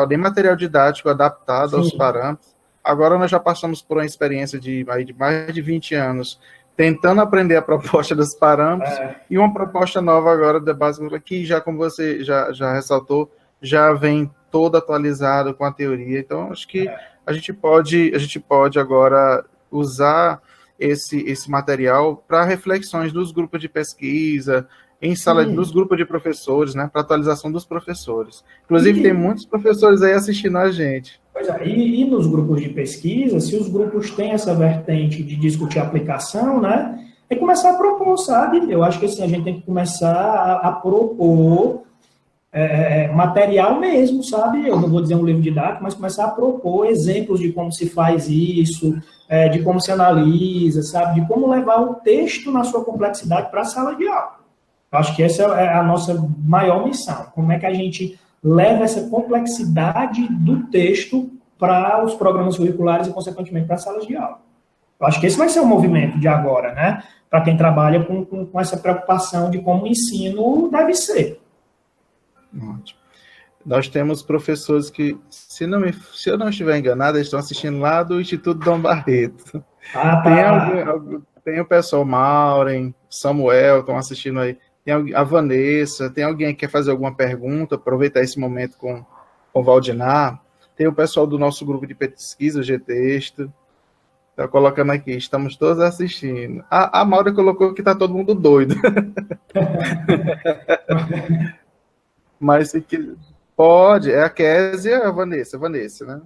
nem material didático adaptado aos parâmetros. Agora nós já passamos por uma experiência de mais de 20 anos tentando aprender a proposta dos parâmetros e uma proposta nova agora da base que já, como você já ressaltou, já vem toda atualizada com a teoria. Então, acho que a gente pode agora usar esse material para reflexões dos grupos de pesquisa, em sala dos grupos de professores, né, para atualização dos professores. Inclusive, tem muitos professores aí assistindo a gente. Pois é, e nos grupos de pesquisa, se os grupos têm essa vertente de discutir a aplicação, né, é começar a propor, sabe? Eu acho que assim, a gente tem que começar a propor material mesmo, sabe? Eu não vou dizer um livro didático, mas começar a propor exemplos de como se faz isso, de como se analisa, sabe? De como levar o texto na sua complexidade para a sala de aula. Eu acho que essa é a nossa maior missão. Como é que a gente leva essa complexidade do texto para os programas curriculares e, consequentemente, para as salas de aula. Eu acho que esse vai ser o movimento de agora, né? Para quem trabalha com essa preocupação de como o ensino deve ser. Ótimo. Nós temos professores que, se eu não estiver enganado, eles estão assistindo lá do Instituto Dom Barreto. Tem o pessoal Maureen, Samuel, estão assistindo aí. Tem a Vanessa, tem alguém que quer fazer alguma pergunta, aproveitar esse momento com o Valdinar. Tem o pessoal do nosso grupo de pesquisa, o G-Texto. Está colocando aqui, estamos todos assistindo. A Maura colocou que está todo mundo doido. Mas se que pode, é a Kézia e a Vanessa, né?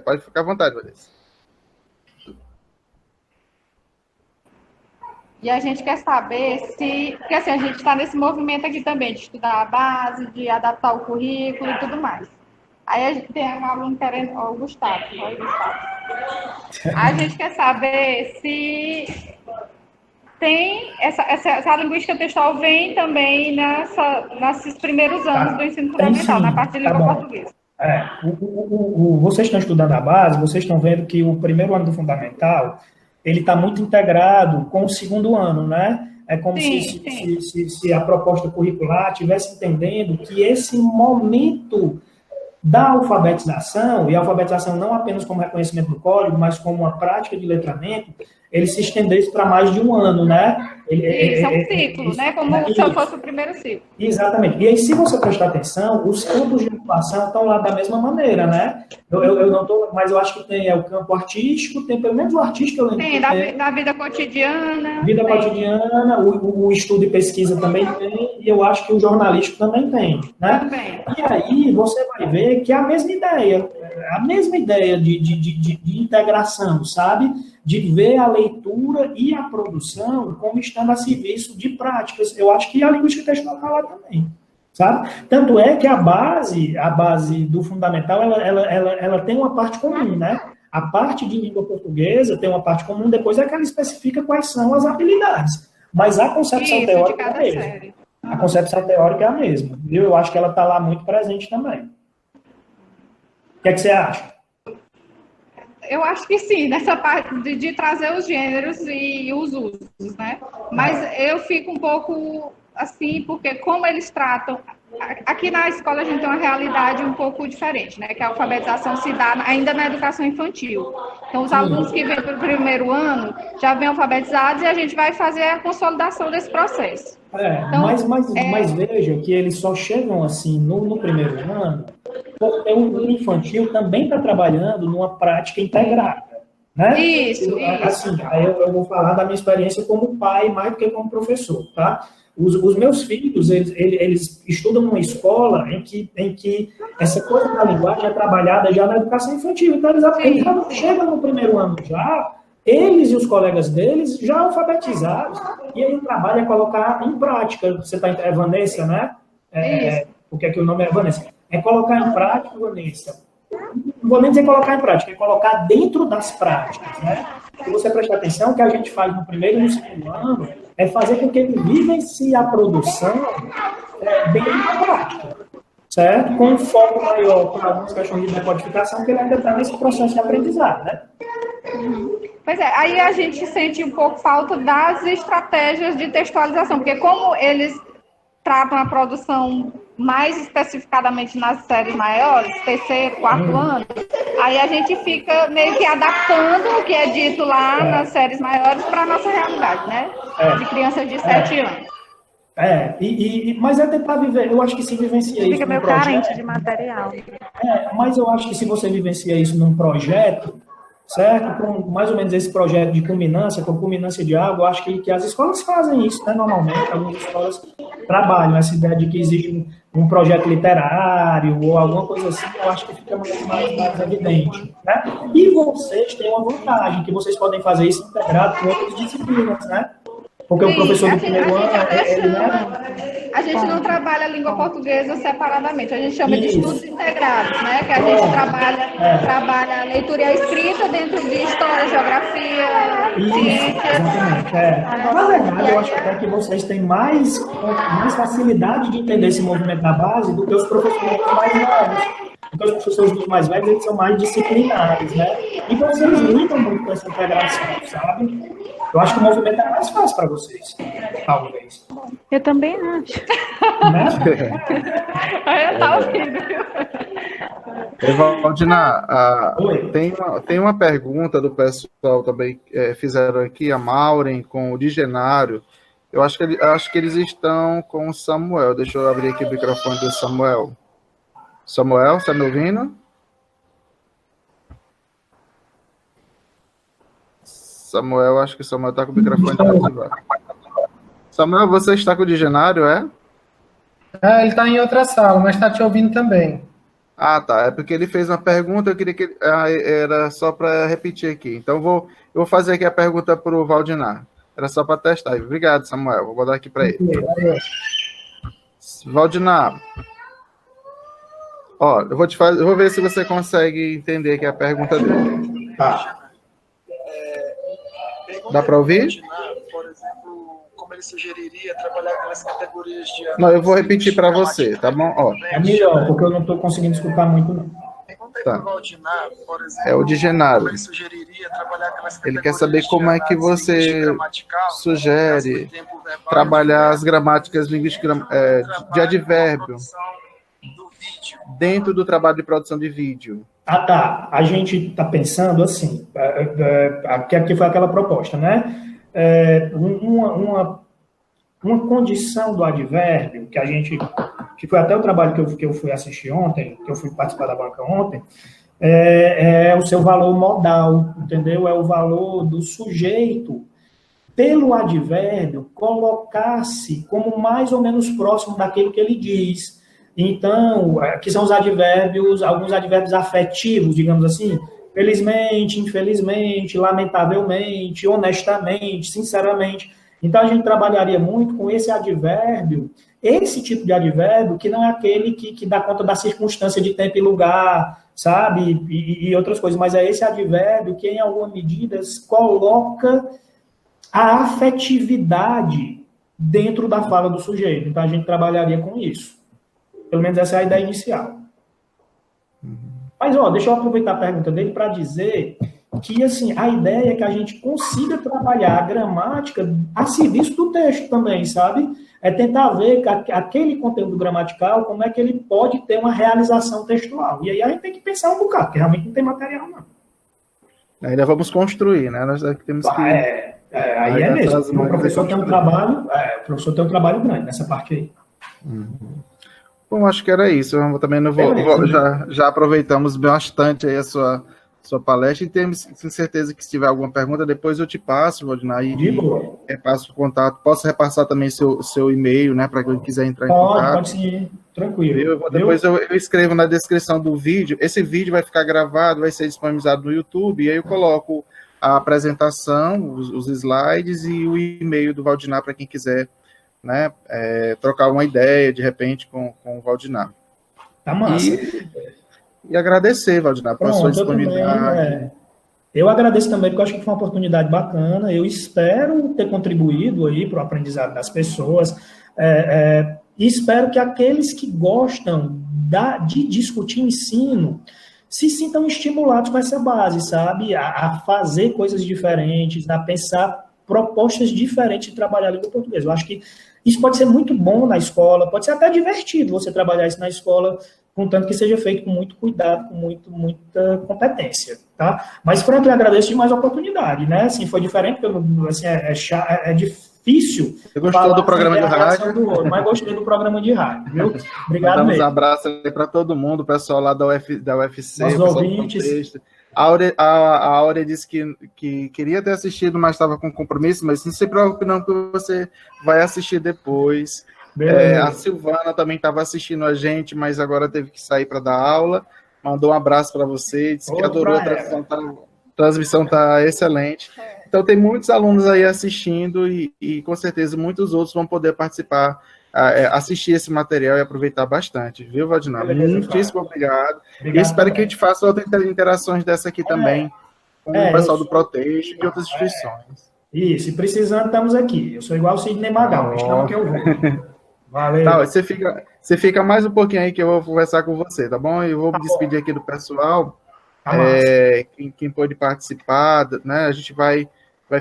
Pode ficar à vontade, Vanessa. E a gente quer saber porque assim, a gente está nesse movimento aqui também, de estudar a base, de adaptar o currículo e tudo mais. Aí a gente tem um aluno querendo, o Gustavo. A gente quer saber se tem essa linguística textual vem também nesses primeiros anos do ensino fundamental, na parte de língua portuguesa. Vocês estão estudando a base, vocês estão vendo que o primeiro ano do fundamental ele está muito integrado com o segundo ano, né? É como se a proposta curricular estivesse entendendo que esse momento da alfabetização, e a alfabetização não apenas como reconhecimento do código, mas como uma prática de letramento, ele se estendesse para mais de um ano, né? Isso é um ciclo, né? Como se fosse o primeiro ciclo. Exatamente. E aí, se você prestar atenção, os campos de atuação estão lá da mesma maneira, né? Eu não estou, mas eu acho que tem o campo artístico, tem pelo menos o artístico, eu lembro. Tem, da vida cotidiana. Vida cotidiana, o estudo e pesquisa também tem, e eu acho que o jornalístico também tem, né? Também. E aí você vai ver que é a mesma ideia de integração, sabe? De ver a leitura e a produção como estando a serviço de práticas. Eu acho que a linguística textual está lá também, sabe? Tanto é que a base do fundamental, ela tem uma parte comum, né? A parte de língua portuguesa tem uma parte comum, depois é que ela especifica quais são as habilidades. Mas a concepção teórica é a mesma. A concepção teórica é a mesma, viu? Eu acho que ela está lá muito presente também. O que é que você acha? Eu acho que sim, nessa parte de trazer os gêneros e os usos, né? Mas eu fico um pouco assim, porque como eles tratam... Aqui na escola a gente tem uma realidade um pouco diferente, né? Que a alfabetização se dá ainda na educação infantil. Então, os alunos que vêm para o primeiro ano já vêm alfabetizados e a gente vai fazer a consolidação desse processo. Então, mas veja que eles só chegam assim no primeiro ano, porque o infantil também está trabalhando numa prática integrada. Né? Isso. Assim, aí eu vou falar da minha experiência como pai, mais do que como professor, tá? Os meus filhos, eles estudam numa escola em que essa coisa da linguagem é trabalhada já na educação infantil. Então, eles chegam no primeiro ano já, eles e os colegas deles já alfabetizados. E aí o trabalho é colocar em prática. Você está é Vanessa, né? Porque aqui o nome é Vanessa. É colocar em prática, Vanessa. Não vou nem dizer colocar em prática, é colocar dentro das práticas, né? Se você prestar atenção, o que a gente faz no primeiro e no segundo ano é fazer com que ele vivencie a produção dentro da prática, certo? Com um foco maior para algumas questões de decodificação, que ele ainda está nesse processo de aprendizado, né? Pois é, aí a gente sente um pouco falta das estratégias de textualização, porque como eles tratam a produção mais especificadamente nas séries maiores, terceiro, quarto ano, aí a gente fica meio que adaptando o que é dito lá nas séries maiores para a nossa realidade, né? De crianças de 7 anos. Mas é tentar viver, eu acho que se vivencia isso fica meio carente de material. Mas eu acho que se você vivencia isso num projeto, certo? Com mais ou menos esse projeto de culminância, com culminância de algo, eu acho que as escolas fazem isso, né? Normalmente, algumas escolas trabalham essa ideia de que existe um projeto literário ou alguma coisa assim, eu acho que fica mais evidente, né? E vocês têm uma vantagem, que vocês podem fazer isso integrado com outras disciplinas, né? Porque o professor do primeiro ano, a gente não trabalha a língua portuguesa separadamente, a gente chama de estudos integrados, né? Que a gente trabalha a leitura e a escrita dentro de história, geografia, ciência. Exatamente. Na verdade, eu acho até que vocês têm mais facilidade de entender esse movimento da base do que os professores mais novos. Porque os professores mais velhos, eles são mais disciplinares, né? E vocês lidam muito com essa integração, sabe? Eu acho que o movimento é mais fácil para vocês, talvez. Eu também acho. Né? Eu tá ouvindo. Valdina, tem uma pergunta do pessoal também, fizeram aqui, a Maureen com o Digenário. Eu acho que eles estão com o Samuel. Deixa eu abrir aqui o microfone do Samuel. Samuel, está me ouvindo? Samuel, acho que o Samuel está com o microfone ativado. Samuel, você está com o Digenário, é? Ele está em outra sala, mas está te ouvindo também. Ah, tá. É porque ele fez uma pergunta, eu queria que era só para repetir aqui. Então, eu vou fazer aqui a pergunta para o Valdinar. Era só para testar. Obrigado, Samuel. Vou botar aqui para ele. Valdinar. Ó, eu vou ver se você consegue entender aqui a pergunta dele. Tá. Dá para ouvir? Por exemplo, como ele sugeriria trabalhar aquelas categorias de... Não, eu vou repetir para você, tá bom? Ó. É melhor, porque eu não estou conseguindo escutar muito, não. Tá. É o Digenário. Ele quer saber como é que você sugere trabalhar as gramáticas linguísticas de advérbio dentro do trabalho de produção de vídeo. Ah, tá. A gente está pensando assim, aqui foi aquela proposta, né? Uma condição do advérbio, que foi até o trabalho que eu fui assistir ontem, que eu fui participar da banca ontem, é o seu valor modal, entendeu? É o valor do sujeito, pelo advérbio, colocar-se como mais ou menos próximo daquilo que ele diz. Então, que são os advérbios, alguns advérbios afetivos, digamos assim, felizmente, infelizmente, lamentavelmente, honestamente, sinceramente. Então, a gente trabalharia muito com esse advérbio, esse tipo de advérbio, que não é aquele que dá conta da circunstância de tempo e lugar, sabe? E outras coisas, mas é esse advérbio que, em alguma medida, coloca a afetividade dentro da fala do sujeito. Então, a gente trabalharia com isso. Pelo menos essa é a ideia inicial. Mas, deixa eu aproveitar a pergunta dele para dizer que, assim, a ideia é que a gente consiga trabalhar a gramática a serviço do texto também, sabe? É tentar ver aquele conteúdo gramatical, como é que ele pode ter uma realização textual. E aí a gente tem que pensar um bocado, porque realmente não tem material, não. Ainda vamos construir, né? Nós temos que... aí é mesmo. O professor tem um trabalho grande nessa parte aí. Bom, acho que era isso. Eu também não vou. Já aproveitamos bastante aí a sua sua palestra, e tenho certeza que se tiver alguma pergunta, depois eu te passo, Valdinei, e repasso o contato. Posso repassar também seu e-mail, né, para quem quiser entrar em contato? Pode sim, tranquilo. Depois eu escrevo na descrição do vídeo. Esse vídeo vai ficar gravado, vai ser disponibilizado no YouTube, e aí eu coloco a apresentação, os slides e o e-mail do Valdinei para quem quiser, né, trocar uma ideia, de repente, com o Valdinei. Tá massa. E agradecer, Valdinei, pela sua disponibilidade. Eu agradeço também, porque eu acho que foi uma oportunidade bacana. Eu espero ter contribuído aí para o aprendizado das pessoas. E espero que aqueles que gostam de discutir ensino se sintam estimulados com essa base, sabe? A fazer coisas diferentes, a pensar propostas diferentes de trabalhar a língua portuguesa. Eu acho que isso pode ser muito bom na escola, pode ser até divertido você trabalhar isso na escola, contanto que seja feito com muito cuidado, com muita competência, tá? Mas, Franklin, agradeço demais a oportunidade, né? Assim, foi diferente, porque assim, é difícil. Você gostou do programa de rádio? Mas gostei do programa de rádio, viu? Obrigado mesmo. mesmo. Um abraço aí para todo mundo, o pessoal lá da UFC, os ouvintes. A Áurea disse que queria ter assistido, mas estava com compromisso, mas não se preocupe não, que você vai assistir depois. A Silvana também estava assistindo a gente, mas agora teve que sair para dar aula. Mandou um abraço para você, disse que adorou a transmissão, está excelente. Então tem muitos alunos aí assistindo e com certeza muitos outros vão poder participar, assistir esse material e aproveitar bastante, viu, Valdinei? Muitíssimo obrigado. E espero que a gente faça outras interações dessa aqui também, com o pessoal do Proteste e outras instituições. Isso, e precisando, estamos aqui. Eu sou igual o Sidney Magal, estamos que eu vou. Valeu. Tá, você fica mais um pouquinho aí que eu vou conversar com você, tá bom? Eu vou me despedir aqui do pessoal, quem pôde participar, né? A gente vai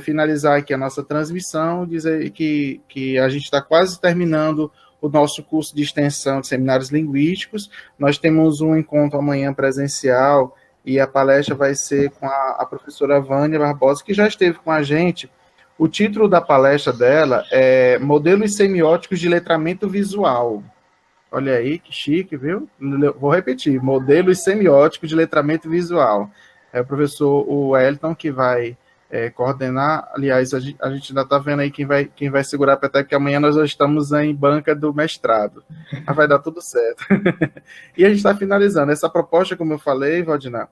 finalizar aqui a nossa transmissão, dizer que a gente está quase terminando o nosso curso de extensão de seminários linguísticos. Nós temos um encontro amanhã presencial e a palestra vai ser com a professora Vânia Barbosa, que já esteve com a gente. O título da palestra dela é Modelos Semióticos de Letramento Visual. Olha aí, que chique, viu? Vou repetir, Modelos Semióticos de Letramento Visual. É o professor Wellington que vai coordenar. Aliás, a gente ainda está vendo aí quem vai segurar a peteca, porque amanhã nós já estamos em banca do mestrado. Mas vai dar tudo certo. E a gente está finalizando. Essa proposta, como eu falei, Valdinei,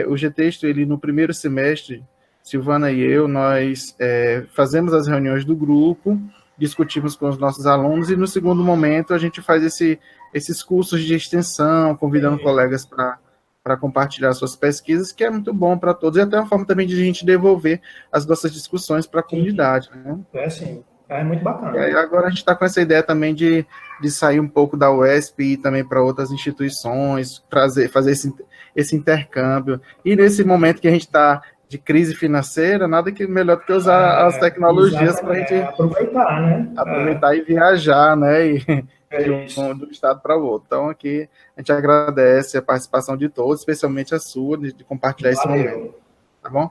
o Getexto, ele no primeiro semestre, Silvana e eu, nós fazemos as reuniões do grupo, discutimos com os nossos alunos, e no segundo momento a gente faz esses cursos de extensão, convidando colegas para compartilhar suas pesquisas, que é muito bom para todos, e até uma forma também de a gente devolver as nossas discussões para a comunidade. Né? Sim, é muito bacana. E agora a gente está com essa ideia também de sair um pouco da UESP e ir também para outras instituições, fazer esse intercâmbio, e nesse momento que a gente está de crise financeira, nada que melhor do que usar as tecnologias para a gente aproveitar, né? Aproveitar e viajar, né? Do estado para o outro. Então, aqui a gente agradece a participação de todos, especialmente a sua, de compartilhar esse momento. Tá bom?